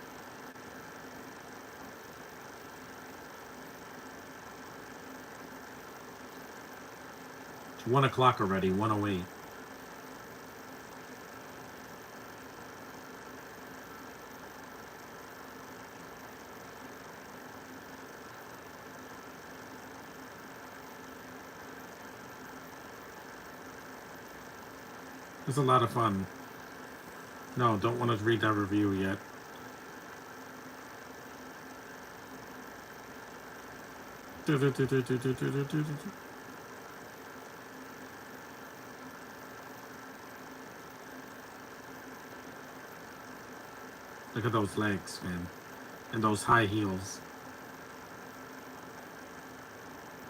It's 1 o'clock already, 1:08. It's a lot of fun. No, don't want to read that review yet. Look at those legs, man. And those high heels.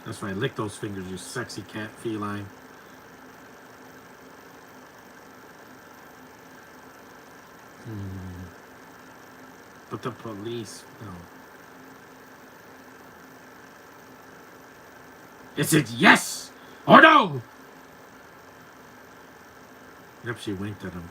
That's right, lick those fingers, you sexy cat feline. But the police, no. Is it yes or no? Yep, she winked at him.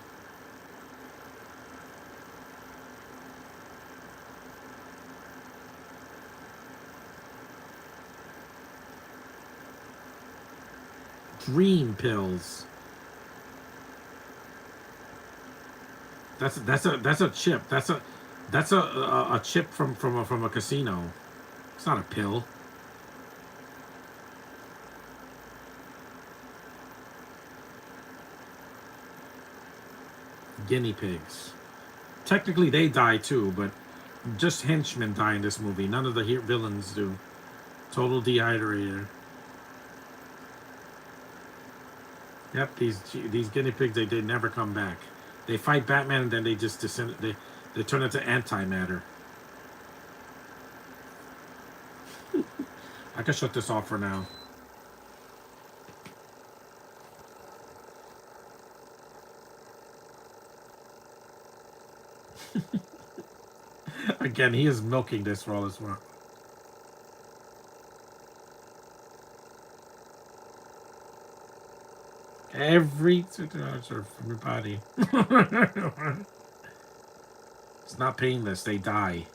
Dream pills. That's a chip. That's a chip from a casino. It's not a pill. Guinea pigs. Technically, they die too, but just henchmen die in this movie. None of the villains do. Total dehydrator. Yep, these guinea pigs, they never come back. They fight Batman and then they just descend. They turn into antimatter. I can shut this off for now. Again, he is milking this for all it's worth. Everybody. It's not painless. They die.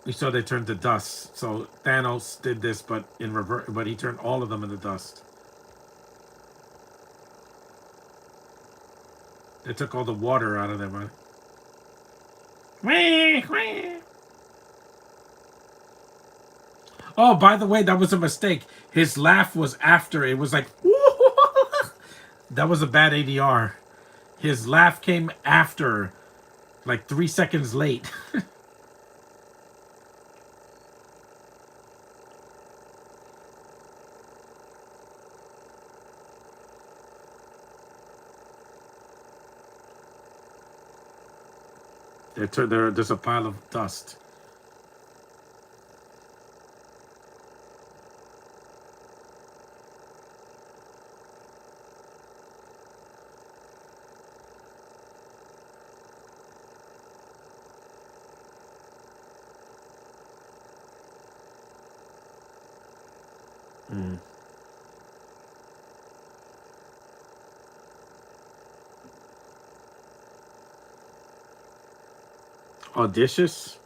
We saw they turned to dust. So Thanos did this, but in reverse. But he turned all of them into dust. They took all the water out of them. Oh, by the way, that was a mistake. His laugh was after. It was like, that was a bad ADR. His laugh came after, like 3 seconds late. There's a pile of dust. Audacious?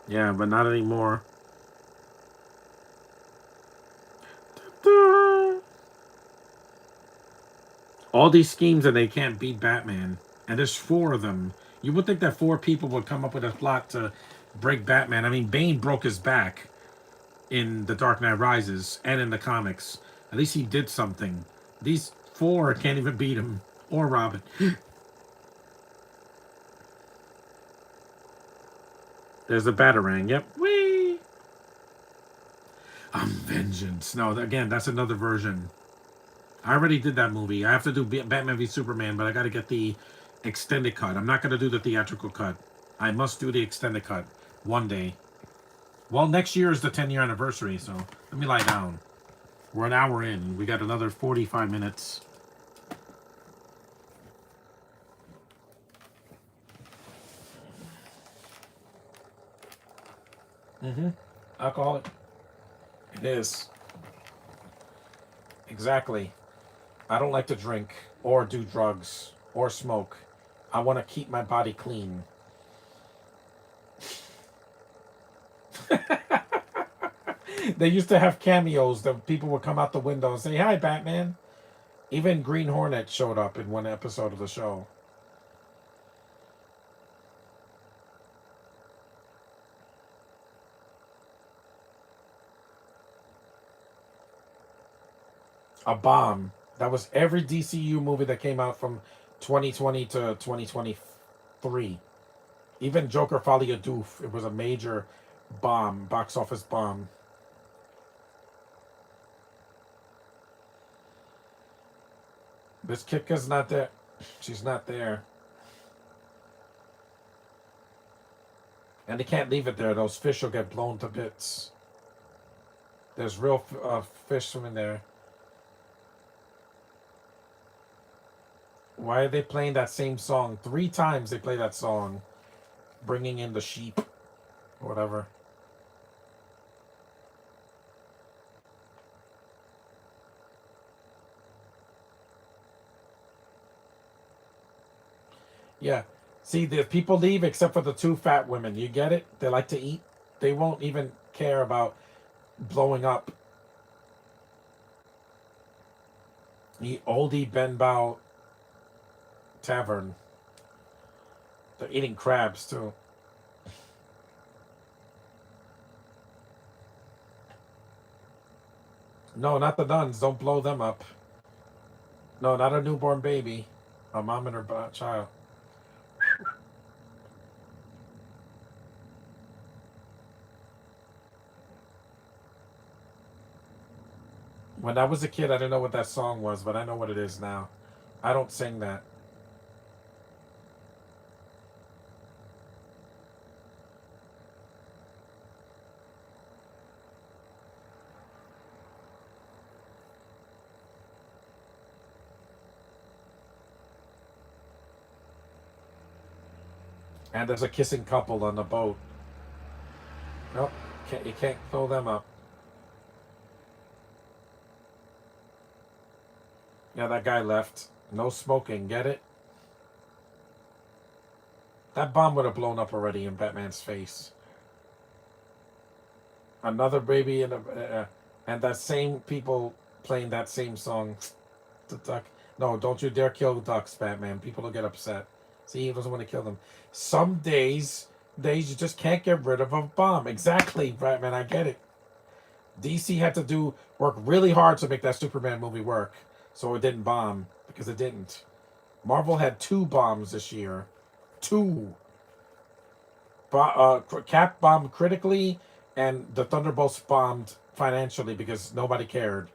Yeah, but not anymore. All these schemes and they can't beat Batman. And there's 4 of them. You would think that four people would come up with a plot to break Batman. I mean, Bane broke his back in The Dark Knight Rises and in the comics. At least he did something. These four can't even beat him or Robin. There's a Batarang. Yep. Whee! Vengeance. No, again, that's another version. I already did that movie. I have to do Batman v Superman, but I got to get the extended cut. I'm not going to do the theatrical cut. I must do the extended cut one day. Well, next year is the 10-year anniversary, so let me lie down. We're an hour in. We got another 45 minutes. Alcoholic. It is. Exactly. I don't like to drink or do drugs or smoke. I want to keep my body clean. They used to have cameos that people would come out the window and say, "Hi, Batman." Even Green Hornet showed up in one episode of the show. A bomb. That was every DCU movie that came out from 2020 to 2023. Even Joker Folie à Deux. It was a major bomb, box office bomb. Miss Kitka's not there. She's not there. And they can't leave it there. Those fish will get blown to bits. There's real fish swimming there. Why are they playing that same song? 3 times they play that song. Bringing in the sheep. Or whatever. Yeah. See, the people leave except for the 2 fat women. You get it? They like to eat. They won't even care about blowing up. The oldie Benbow Tavern. They're eating crabs too. No, not the nuns. Don't blow them up. No, not a newborn baby. A mom and her child. When I was a kid, I didn't know what that song was, but I know what it is now. I don't sing that. And there's a kissing couple on the boat. Nope, you can't blow them up. Yeah, that guy left. No smoking, get it? That bomb would have blown up already in Batman's face. Another baby and that same people playing that same song. The duck. No, don't you dare kill ducks, Batman. People will get upset. See, he doesn't want to kill them. Some days you just can't get rid of a bomb. Exactly, Batman. I get it. DC had to work really hard to make that Superman movie work, so it didn't bomb because it didn't. Marvel had 2 bombs this year, 2. Cap bombed critically, and the Thunderbolts bombed financially because nobody cared.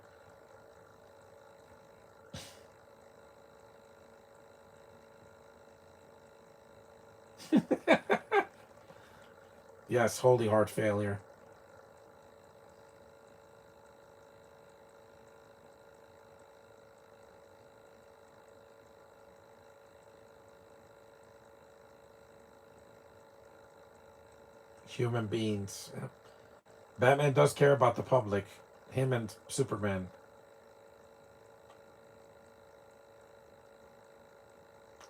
Yes, holy heart failure. Human beings. Yeah. Batman does care about the public. Him and Superman.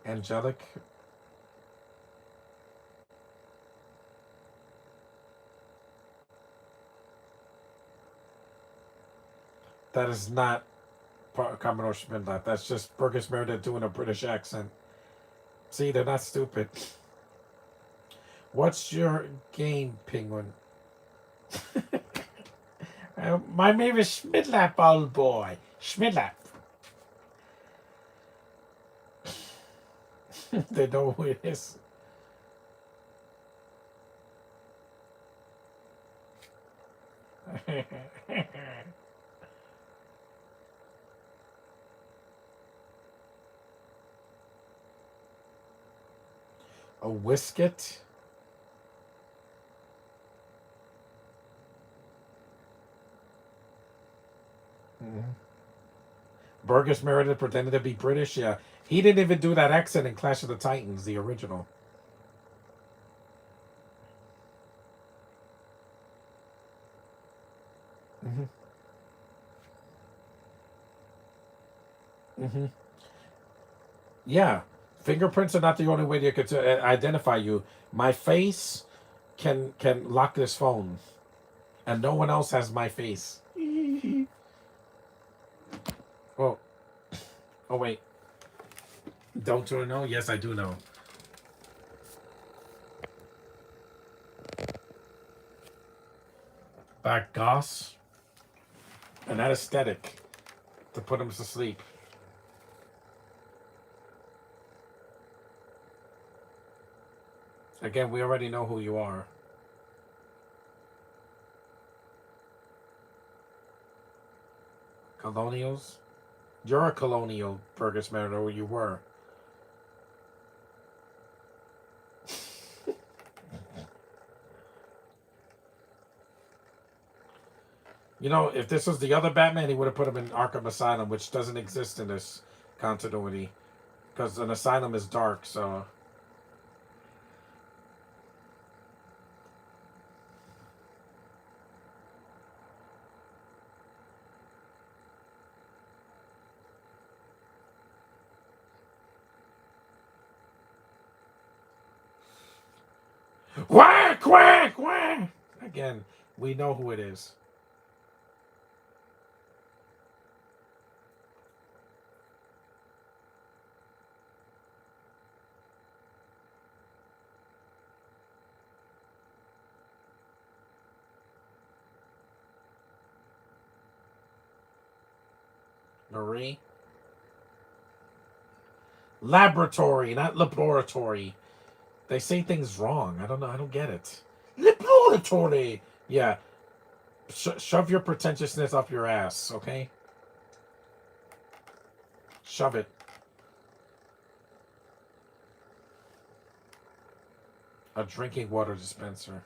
Angelic. That is not Commodore Schmidlap. That's just Burgess Meredith doing a British accent. See, they're not stupid. What's your game, Penguin? My name is Schmidlap, old boy. Schmidlap. They know who it is. A Whisket? Mm-hmm. Burgess Meredith pretended to be British? Yeah. He didn't even do that accent in Clash of the Titans, the original. Mm-hmm. Mm-hmm. Yeah. Fingerprints are not the only way they could identify you. My face can lock this phone, and no one else has my face. Oh, oh wait. Don't you know? Yes, I do know. Back Goss and that aesthetic to put him to sleep. Again, we already know who you are. Colonials? You're a colonial, Burgess Meredith, or you were. You know, if this was the other Batman, he would have put him in Arkham Asylum, which doesn't exist in this continuity. Because an asylum is dark, so. Quack, quack, quack! Again, we know who it is. Marie? Laboratory, not laboratory. They say things wrong. I don't know. I don't get it. Laboratory! Yeah. Shove your pretentiousness up your ass, okay? Shove it. A drinking water dispenser.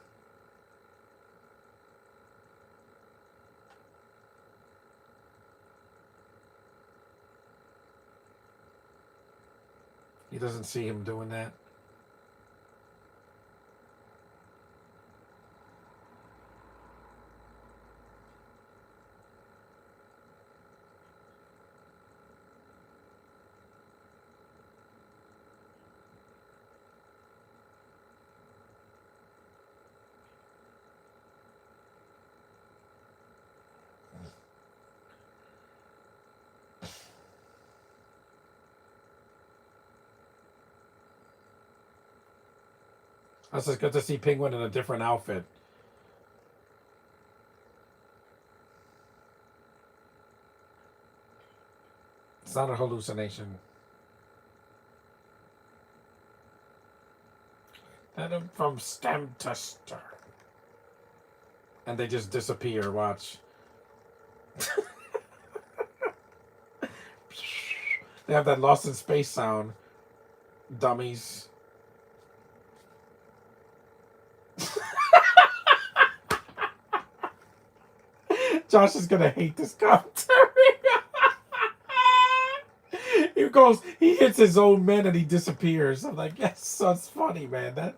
He doesn't see him doing that. It's just good to see Penguin in a different outfit. It's not a hallucination. And I'm from stem to stern. And they just disappear. Watch. They have that Lost in Space sound. Dummies. Josh is gonna hate this commentary. He hits his own men and he disappears. I'm like, yes, that's funny, man.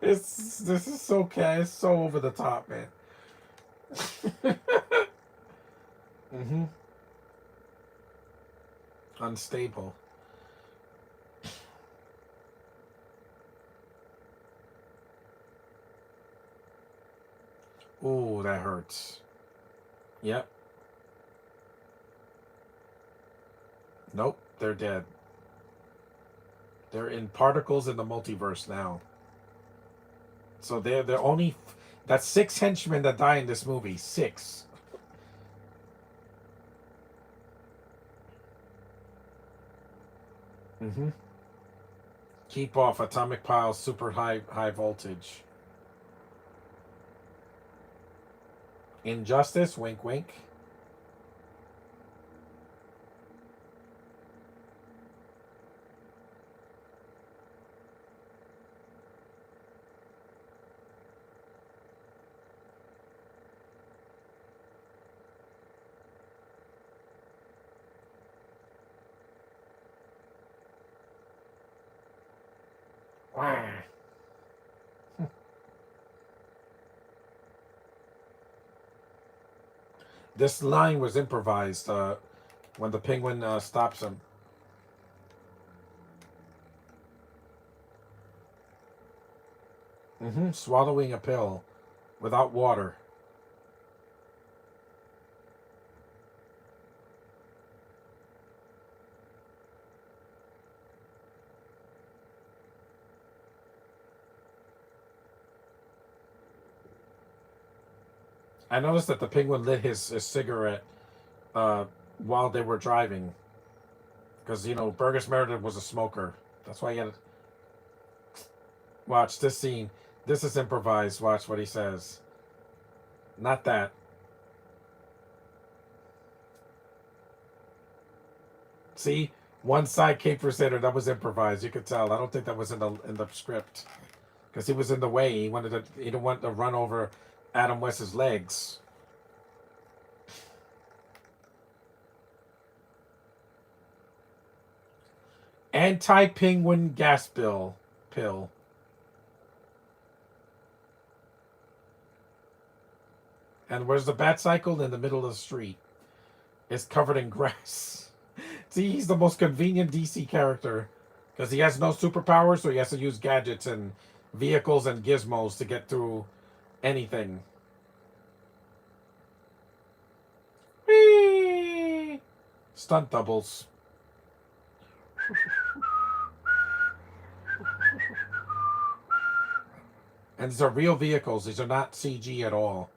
This is so it's so over the top, man. Mm-hmm. Unstable. Ooh, that hurts. Yep. Nope, they're dead. They're in particles in the multiverse now. So they're only that's 6 henchmen that die in this movie. 6. Mm-hmm. Keep off atomic piles, super high voltage. Injustice, wink wink. Wah. This line was improvised when the penguin stops him. Mm-hmm. Swallowing a pill without water. I noticed that the penguin lit his cigarette uh, while they were driving. Because, Burgess Meredith was a smoker. That's why he had. Watch this scene. This is improvised. Watch what he says. Not that. See? One side Cape Crusader, that was improvised. You could tell. I don't think that was in the script. Because he was in the way. He didn't want to run over Adam West's legs. Anti-penguin gas pill. And where's the bat cycle? In the middle of the street. It's covered in grass. See, he's the most convenient DC character. Because he has no superpowers, so he has to use gadgets and vehicles and gizmos to get through anything. Whee! Stunt doubles. And these are real vehicles. These are not CG at all.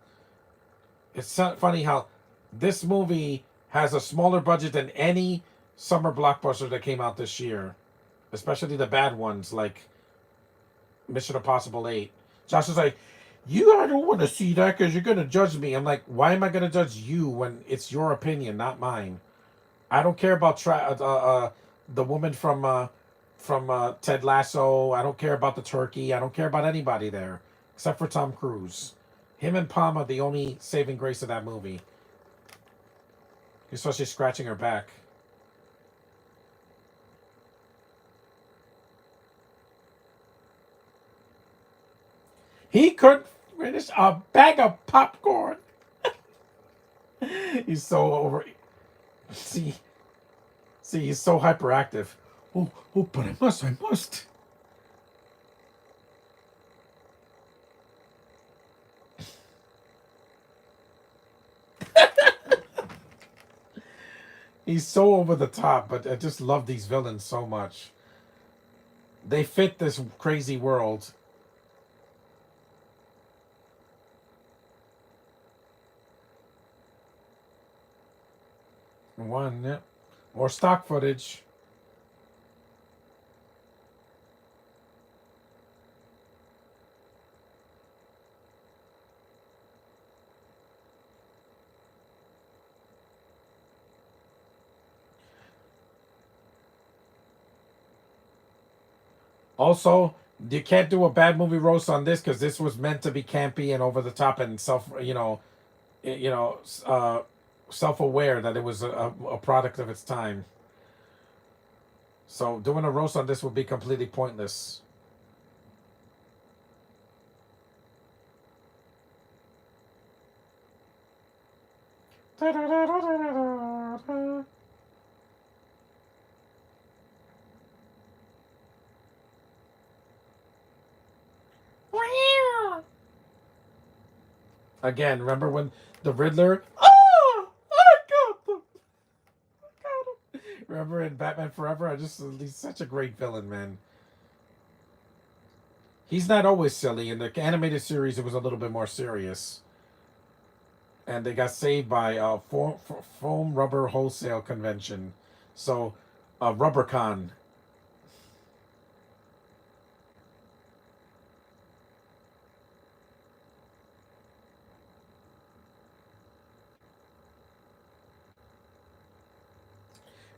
It's funny how this movie has a smaller budget than any summer blockbuster that came out this year, especially the bad ones like Mission Impossible 8. Josh is like, I don't want to see that because you're going to judge me. I'm like, why am I going to judge you when it's your opinion, not mine? I don't care about the woman from Ted Lasso. I don't care about the turkey. I don't care about anybody there except for Tom Cruise. Him and Palm are the only saving grace of that movie. Especially scratching her back. He could finish a bag of popcorn. He's so over. See, he's so hyperactive. Oh, but I must. He's so over the top, but I just love these villains so much. They fit this crazy world. One, yeah. More stock footage. Also, you can't do a bad movie roast on this because this was meant to be campy and over the top and you know, uh, self-aware that it was a product of its time. So doing a roast on this would be completely pointless. Again, remember when the Riddler? Oh, I got them. I got him. Remember in Batman Forever? He's such a great villain, man. He's not always silly. In the animated series, it was a little bit more serious. And they got saved by a foam rubber wholesale convention. So, RubberCon.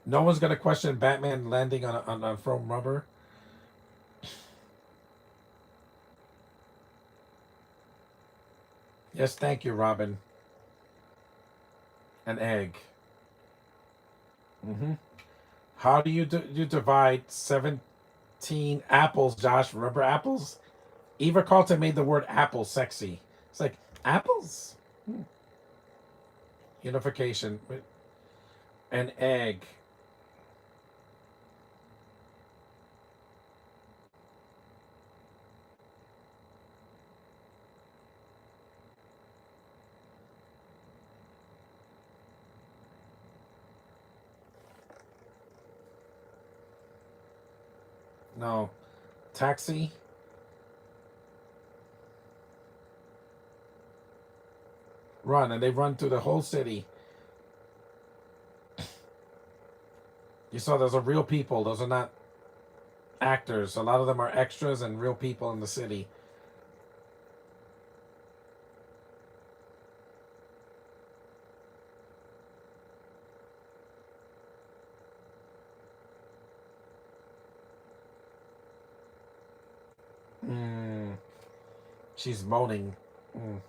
No one's gonna question Batman landing on foam rubber. Yes, thank you, Robin. An egg. Hmm. How do you divide 17 apples, Josh? Remember apples? Eva Carlton made the word apple sexy. It's like apples. Unification. An egg. No. Taxi. Run. And they run through the whole city. You saw those are real people. Those are not actors. A lot of them are extras and real people in the city. Mm, she's moaning. Mm.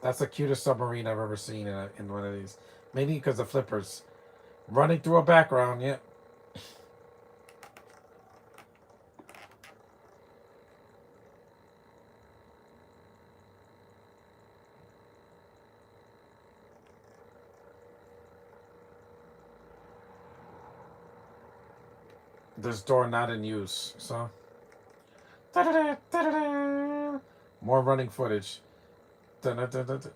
That's the cutest submarine I've ever seen in one of these. Maybe because the flippers. Running through a background, yeah. This door not in use, so. Da-da-da, da-da-da. More running footage. Da-da-da-da-da.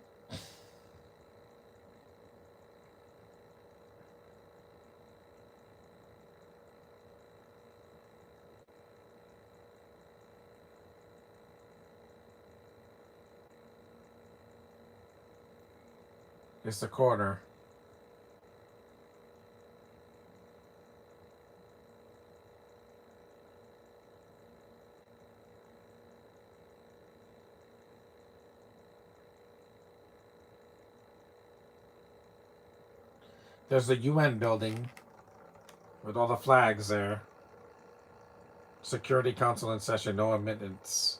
It's the corner. There's the UN building with all the flags there. Security Council in session, no admittance.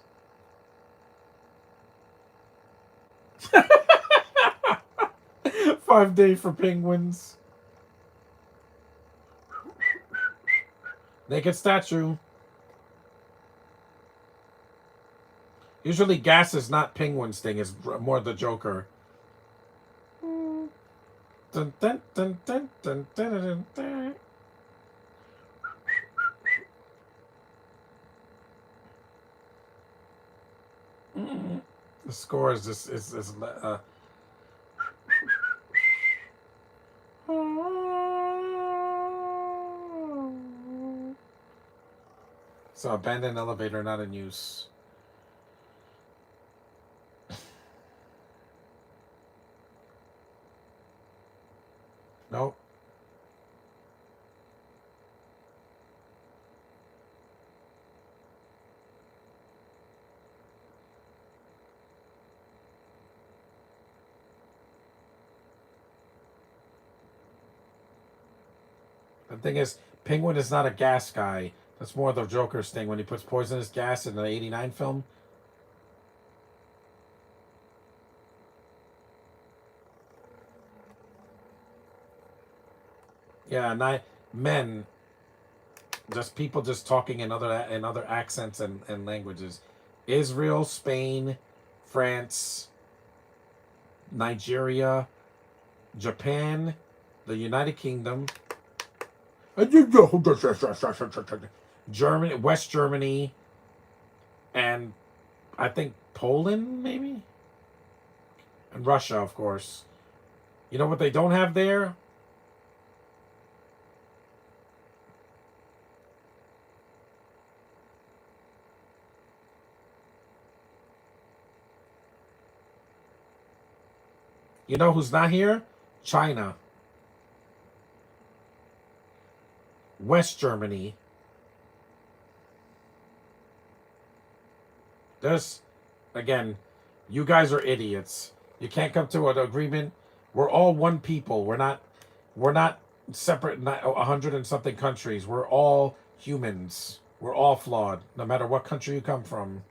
5 day for penguins. Naked statue. Usually gas is not penguin's thing, it's more the Joker. Dun, dun, dun, dun, dun, dun, dun, dun. The score is just so abandoned elevator not in use. Nope. The thing is, Penguin is not a gas guy. That's more the Joker's thing when he puts poisonous gas in the '89 film. Yeah, men, just people just talking in other accents and languages. Israel, Spain, France, Nigeria, Japan, the United Kingdom, Germany, West Germany, and I think Poland, maybe, and Russia, of course. You know what they don't have there? You know who's not here? China, West Germany. There's, again, you guys are idiots. You can't come to an agreement. We're all one people. We're not separate. 100 and something countries. We're all humans. We're all flawed, no matter what country you come from.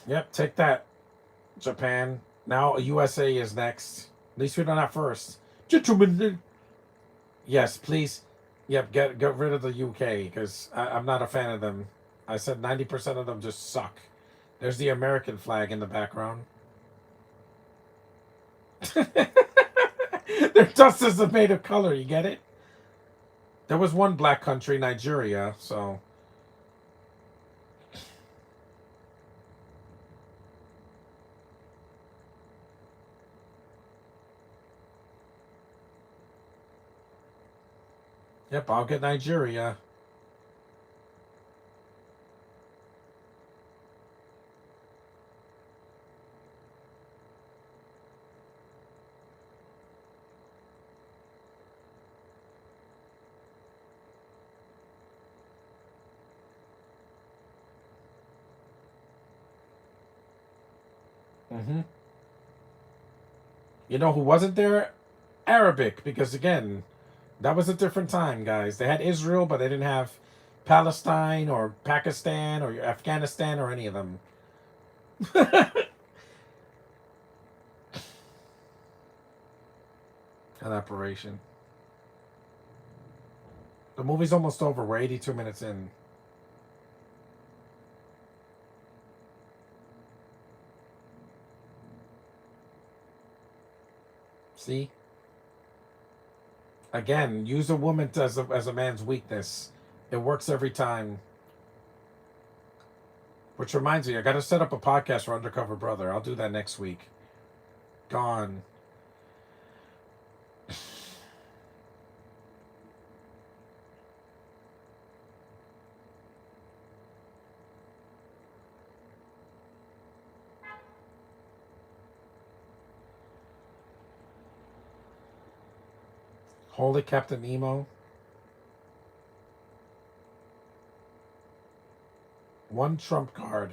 Yep, take that, Japan. Now USA is next. At least we're not first. Gentlemen, yes, please. Yep, get rid of the UK because I'm not a fan of them. I said 90% of them just suck. There's the American flag in the background. Their dust is made of color. You get it? There was one black country, Nigeria. So, yep, I'll get Nigeria. hmm You know who wasn't there? Arabic, because again, that was a different time, guys. They had Israel, but they didn't have Palestine or Pakistan or Afghanistan or any of them. An operation. The movie's almost over. We're 82 minutes in. See? Again, use a woman as a man's weakness. It works every time. Which reminds me, I got to set up a podcast for Undercover Brother. I'll do that next week. Gone. Holy Captain Nemo. One trump card.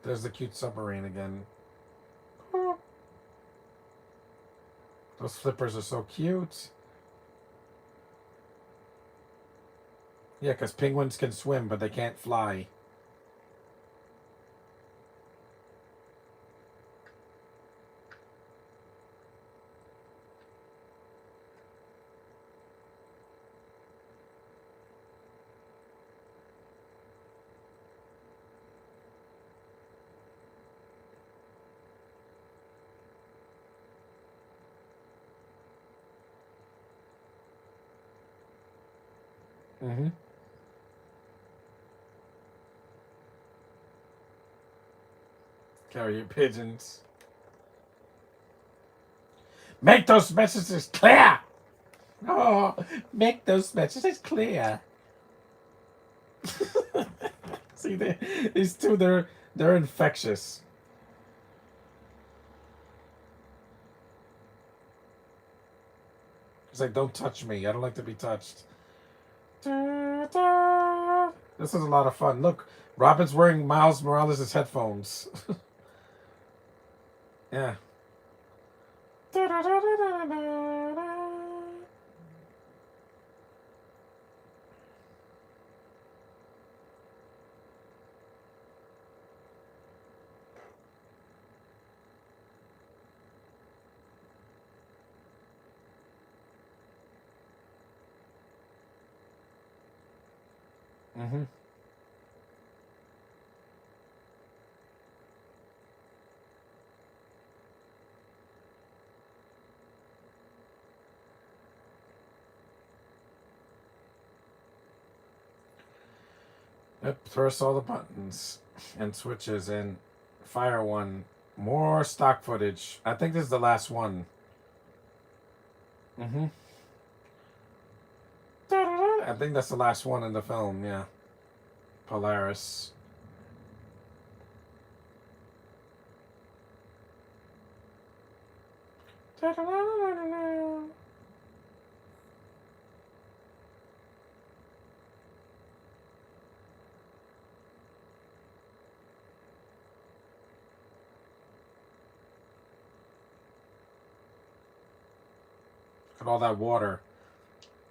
There's the cute submarine again. Those flippers are so cute. Yeah, because penguins can swim, but they can't fly. Mm-hmm. Carrier pigeons. Make those messages clear! Oh, make those messages clear. See, these two, they're infectious. It's like, don't touch me. I don't like to be touched. This is a lot of fun. Look, Robin's wearing Miles Morales' headphones. Yeah. Mm-hmm. Yep, press all the buttons and switches and fire one. More stock footage. I think this is the last one. Mm-hmm. I think that's the last one in the film, yeah. Polaris. Look at all that water.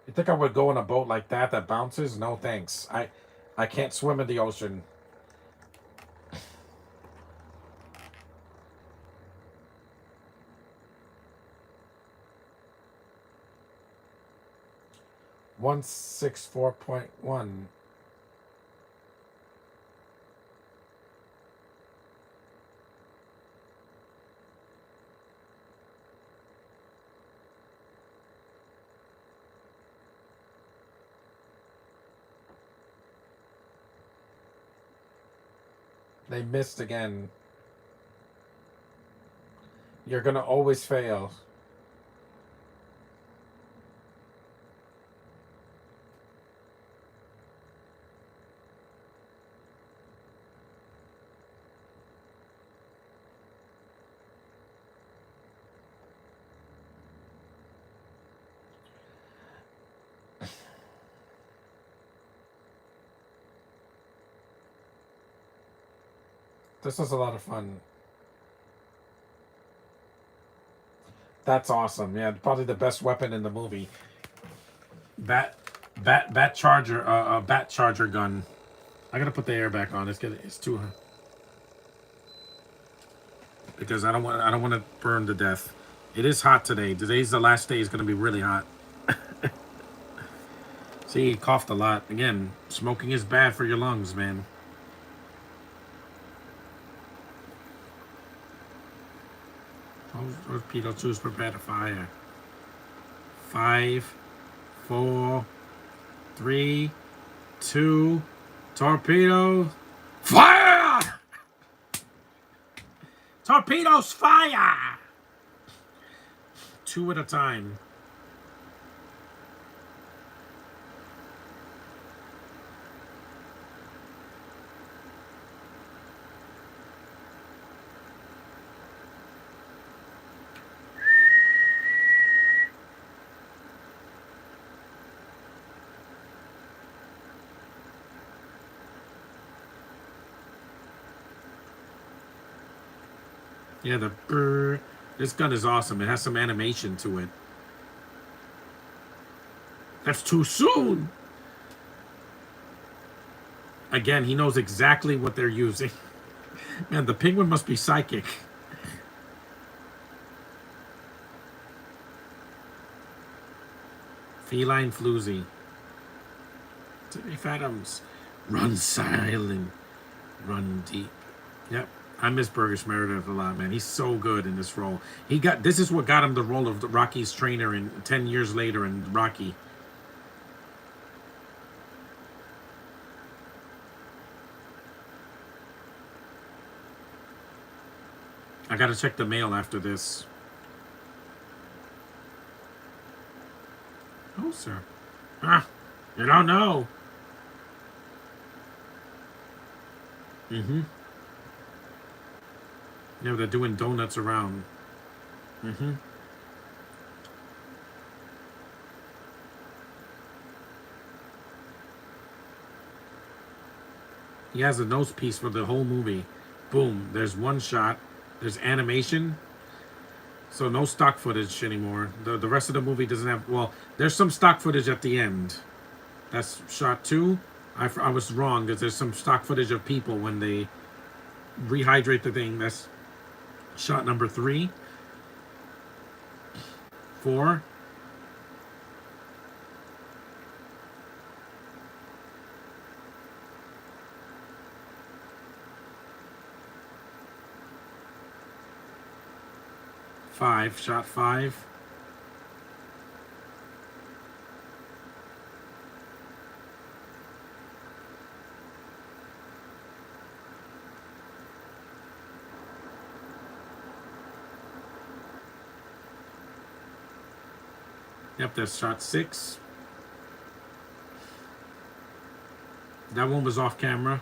You think I would go in a boat like that bounces? No thanks. I can't swim in the ocean. One 64.1. They missed again. You're gonna always fail. This was a lot of fun. That's awesome. Yeah, probably the best weapon in the movie. Bat, bat charger, bat charger gun. I gotta put the air back on. It's too because I don't want to burn to death. It is hot today. Today's the last day. It's gonna be really hot. See, he coughed a lot. Again, smoking is bad for your lungs, man. Torpedo 2's prepare to fire. 5, 4, 3, 2, torpedo, fire! Torpedoes fire! 2 at a time. Yeah, the brr. This gun is awesome. It has some animation to it. That's too soon. Again, he knows exactly what they're using. Man, the penguin must be psychic. Feline floozy. Timmy Fathoms. Run silent. Run deep. Yep. I miss Burgess Meredith a lot, man. He's so good in this role. This is what got him the role of Rocky's trainer in 10 years later in Rocky. I gotta check the mail after this. Oh, sir. Ah, you don't know. Mm-hmm. Yeah, they're doing donuts around. Mm-hmm. He has a nose piece for the whole movie. Boom. There's one shot. There's animation. So no stock footage anymore. The rest of the movie doesn't have... Well, there's some stock footage at the end. That's shot 2. I was wrong because there's some stock footage of people when they rehydrate the thing. That's shot number 3. 4. 5. Shot 5. Yep, that's shot 6. That one was off camera.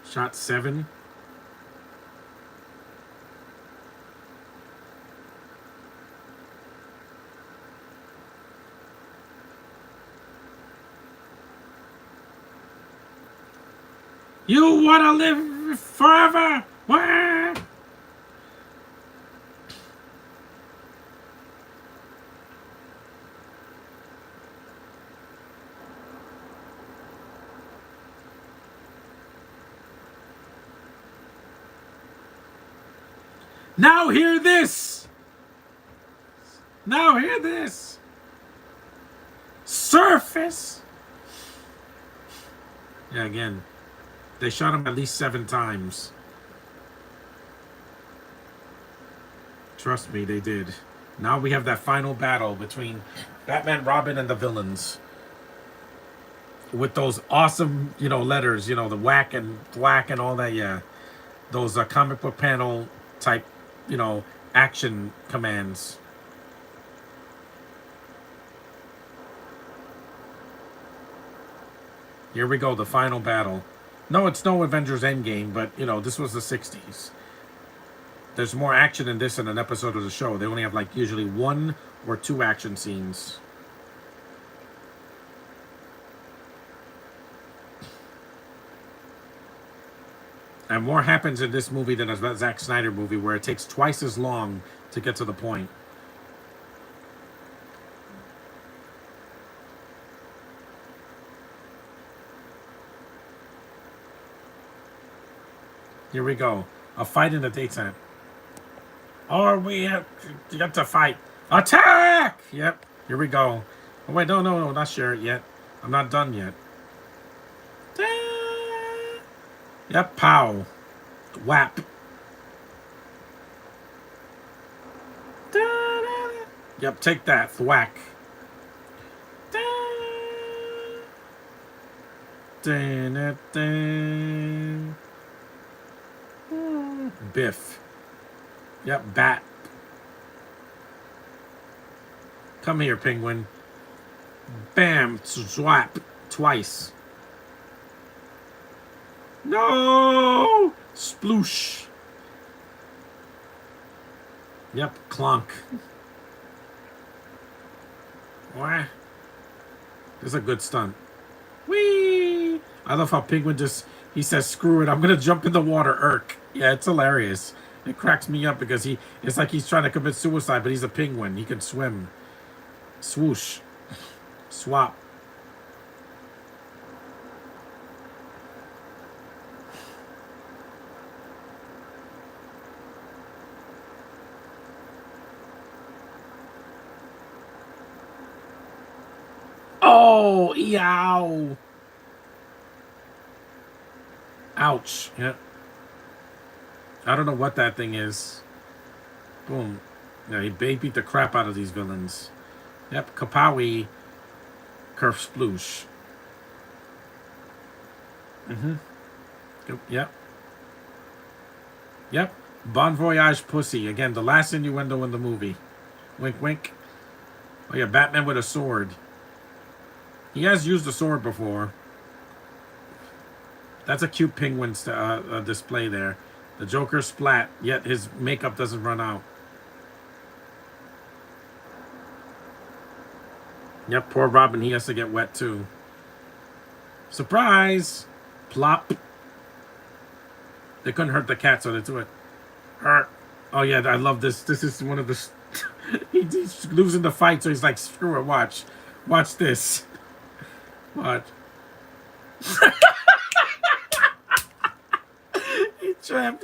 Shot 7. You wanna live forever? What? Now hear this. Now hear this. Surface. Yeah, again. They shot him at least 7 times. Trust me, they did. Now we have that final battle between Batman, Robin, and the villains. With those awesome, letters, the whack and thwack and all that, yeah. Those comic book panel type, action commands. Here we go, the final battle. No, it's no Avengers Endgame, but, this was the 60s. There's more action in this than an episode of the show. They only have, usually 1 or 2 action scenes. And more happens in this movie than a Zack Snyder movie, where it takes twice as long to get to the point. Here we go. A fight in the daytime. Or we have to fight. Attack! Yep. Here we go. Oh, wait. No. Not sure yet. I'm not done yet. Yep. Pow. Whap. Yep. Take that. Thwack. Biff. Yep, bat. Come here, penguin. Bam, swap. Twice. No! Sploosh. Yep, clunk. What? This is a good stunt. Whee! I love how penguin he says, screw it, I'm gonna jump in the water, irk. Yeah, it's hilarious. It cracks me up because it's like he's trying to commit suicide, but he's a penguin. He can swim. Swoosh. Swap. Oh, yow. Ouch. Yep. I don't know what that thing is. Boom. Yeah, he beat the crap out of these villains. Yep. Kapowie. Kerf sploosh. Yep. Yep. Bon voyage pussy. Again, the last innuendo in the movie. Wink, wink. Oh, yeah. Batman with a sword. He has used a sword before. That's a cute penguin display there. The Joker splat, yet his makeup doesn't run out. Yep, poor Robin, he has to get wet too. Surprise! Plop. They couldn't hurt the cat, so they do it. Hurt. Oh yeah, I love this. This is one of the... he's losing the fight, so he's like, screw it, watch. Watch this. Watch.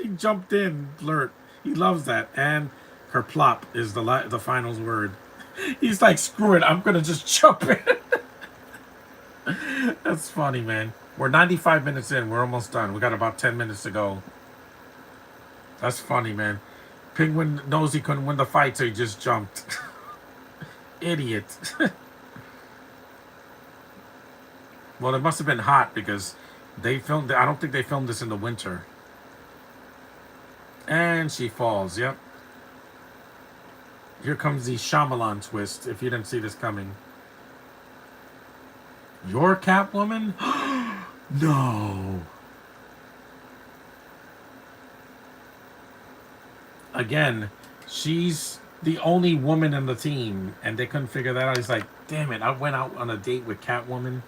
He jumped in, flirt. He loves that. And her plop is the finals word. He's like, screw it, I'm gonna just jump in. That's funny, man. We're 95 minutes in. We're almost done. We got about 10 minutes to go. That's funny, man. Penguin knows he couldn't win the fight, so he just jumped. Idiot. Well, it must have been hot because they filmed. I don't think they filmed this in the winter. And she falls. Yep. Here comes the Shyamalan twist. If you didn't see this coming. Your Catwoman? No. Again, she's the only woman in the team, and they couldn't figure that out. He's like, damn it, I went out on a date with Catwoman.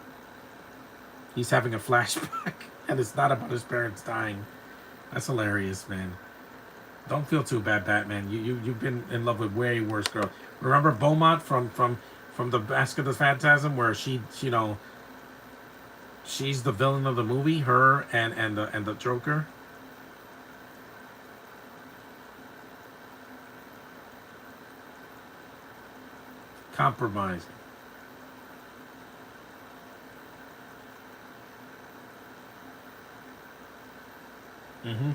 He's having a flashback, and it's not about his parents dying. That's hilarious, man. Don't feel too bad, Batman. You've been in love with way worse girls. Remember Beaumont from the Mask of the Phantasm, where she's the villain of the movie. Her and the Joker. Compromising. Mm-hmm.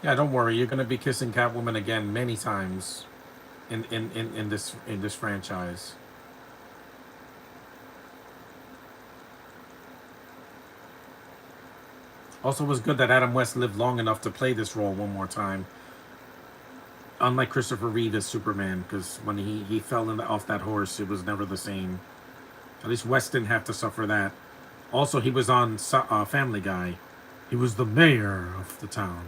Yeah, don't worry. You're gonna be kissing Catwoman again many times in this franchise. Also, it was good that Adam West lived long enough to play this role one more time. Unlike Christopher Reeve as Superman, because when he fell off that horse, it was never the same. At least West didn't have to suffer that. Also, he was on Family Guy. He was the mayor of the town.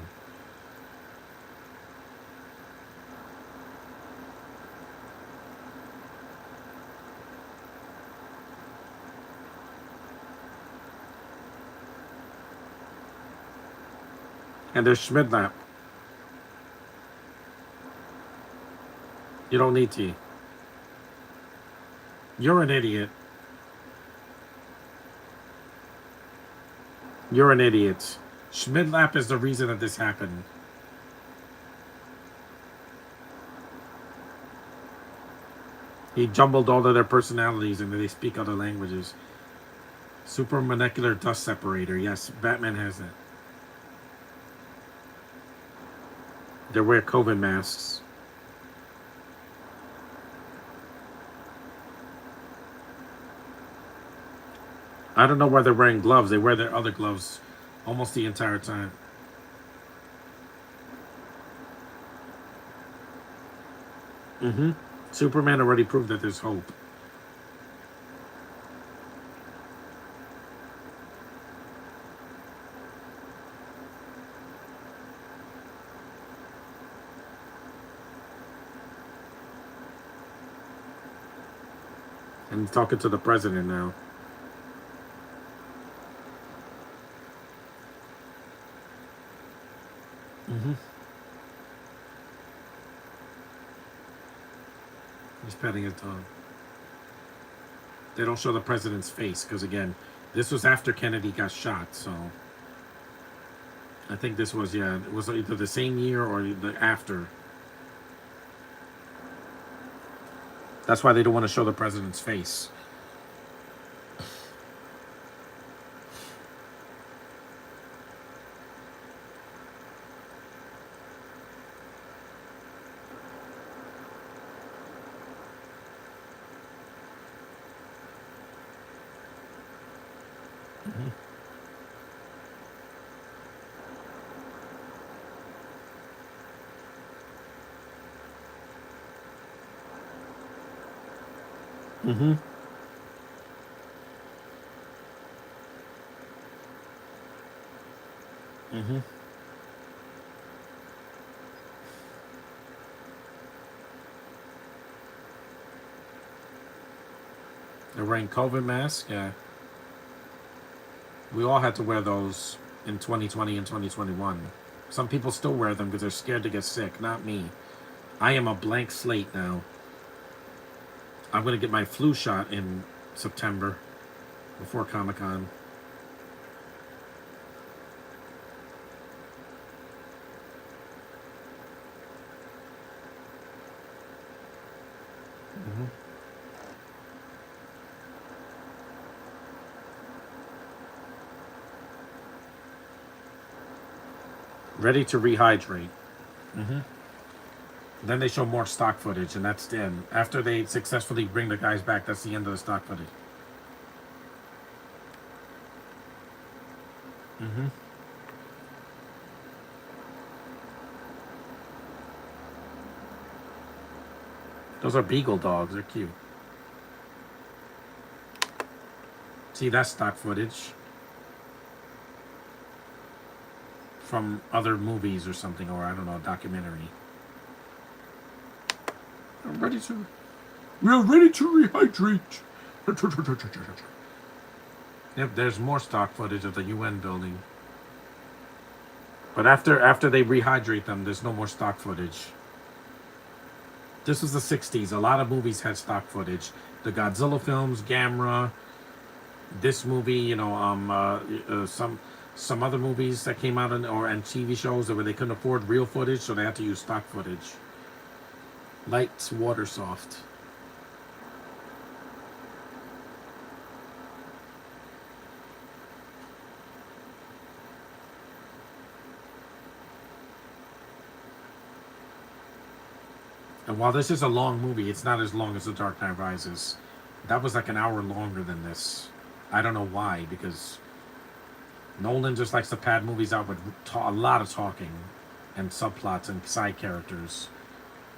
And there's Schmidlap. You don't need to. You're an idiot. You're an idiot. Schmidlap is the reason that this happened. He jumbled all of their personalities and they speak other languages. Super molecular dust separator. Yes, Batman has that. They wear COVID masks. I don't know why they're wearing gloves. They wear their other gloves almost the entire time. Mm-hmm. Superman already proved that there's hope. And he's talking to the president now. Mm-hmm. He's petting his dog. They don't show the president's face because, again, this was after Kennedy got shot. So I think this was, yeah, it was either the same year or the after. That's why they don't want to show the president's face. Mm-hmm. Mm-hmm. Mm-hmm. They're wearing COVID masks. Yeah. We all had to wear those in 2020 and 2021. Some people still wear them because they're scared to get sick. Not me. I am a blank slate now. I'm going to get my flu shot in September before Comic Con. Mm-hmm. Ready to rehydrate. Mm-hmm. Then they show more stock footage, and that's the end. After they successfully bring the guys back, that's the end of the stock footage. Mm-hmm. Those are beagle dogs. They're cute. See, that's stock footage from other movies or something, or I don't know, a documentary. I'm ready to. We're ready to rehydrate. Yep, there's more stock footage of the UN building. But after they rehydrate them, there's no more stock footage. This was the 60s. A lot of movies had stock footage. The Godzilla films, Gamera, this movie, some other movies that came out and TV shows where they couldn't afford real footage, so they had to use stock footage. Lights, water, soft. And while this is a long movie, it's not as long as The Dark Knight Rises. That was like an hour longer than this. I don't know why, because Nolan just likes to pad movies out with a lot of talking and subplots and side characters.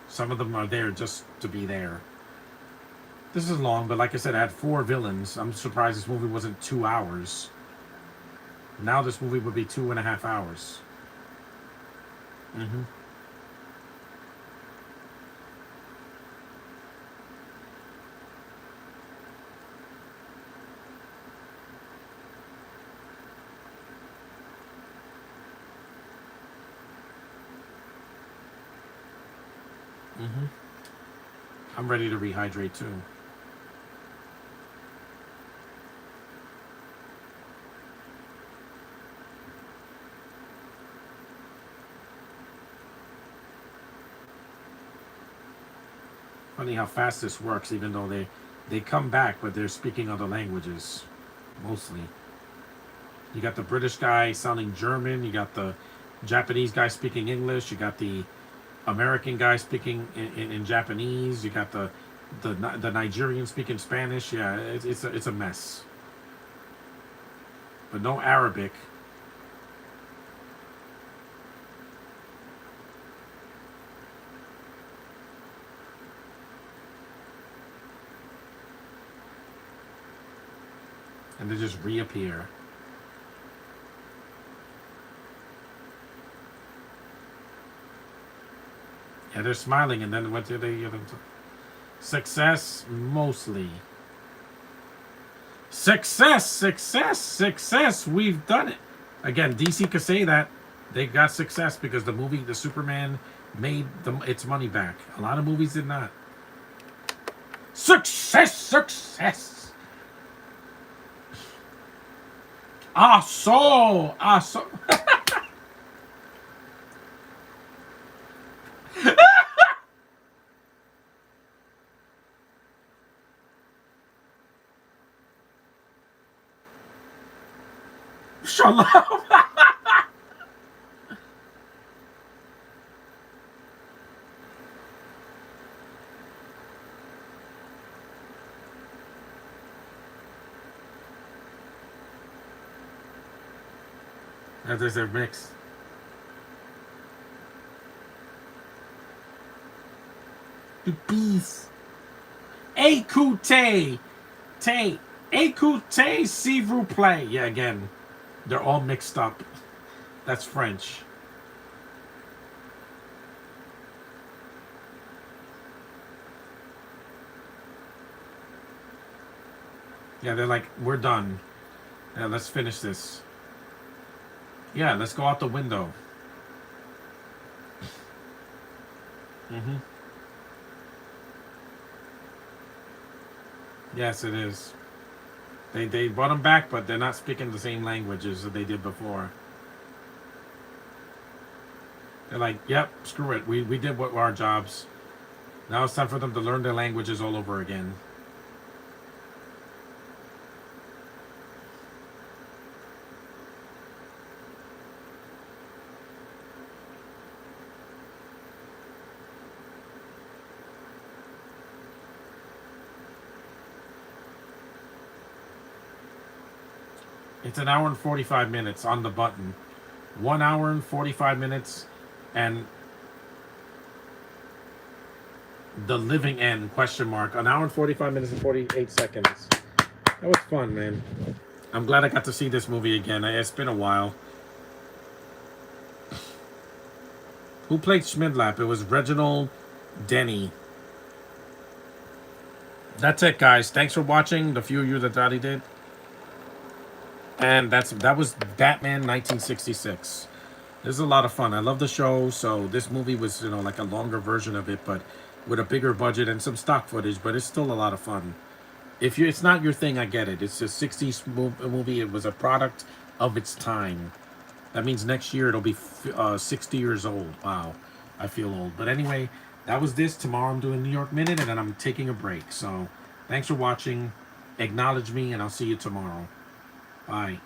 Some of them are there just to be there. This is long, but like I said, I had 4 villains. I'm surprised this movie wasn't 2 hours. Now this movie would be 2.5 hours. Mm-hmm. Mm-hmm. I'm ready to rehydrate too. Funny how fast this works, even though they come back, but they're speaking other languages, mostly. You got the British guy sounding German. You got the Japanese guy speaking English. You got the American guy speaking in Japanese. You got the Nigerian speaking Spanish. Yeah, it's a mess. But no Arabic. And they just reappear. Yeah, they're smiling, and then what do they give them? Success, mostly. Success, success, success. We've done it. Again, DC could say that they got success because the movie, the Superman, made its money back. A lot of movies did not. Success, success. Ah, so. Shalom. There's their mix. The beast. Écoutez. Écoutez, s'il vous plaît. Yeah, again. They're all mixed up. That's French. Yeah, they're like, we're done. Yeah, let's finish this. Yeah, let's go out the window. Mm-hmm. Yes, it is. They brought them back, but they're not speaking the same languages that they did before. They're like, yep, screw it. We did what our jobs. Now it's time for them to learn their languages all over again. It's an hour and 45 minutes on the button. 1 hour and 45 minutes and the living end, question mark. An hour and 45 minutes and 48 seconds. That was fun, man. I'm glad I got to see this movie again. It's been a while. Who played Schmidlap? It was Reginald Denny. That's it, guys. Thanks for watching. The few of you that thought he did. And that was Batman 1966. This is a lot of fun. I love the show. So this movie was, like a longer version of it, but with a bigger budget and some stock footage. But it's still a lot of fun. If it's not your thing, I get it. It's a 60s movie. It was a product of its time. That means next year it'll be 60 years old. Wow, I feel old. But anyway, that was this. Tomorrow I'm doing New York Minute, and then I'm taking a break. So thanks for watching. Acknowledge me, and I'll see you tomorrow. Bye.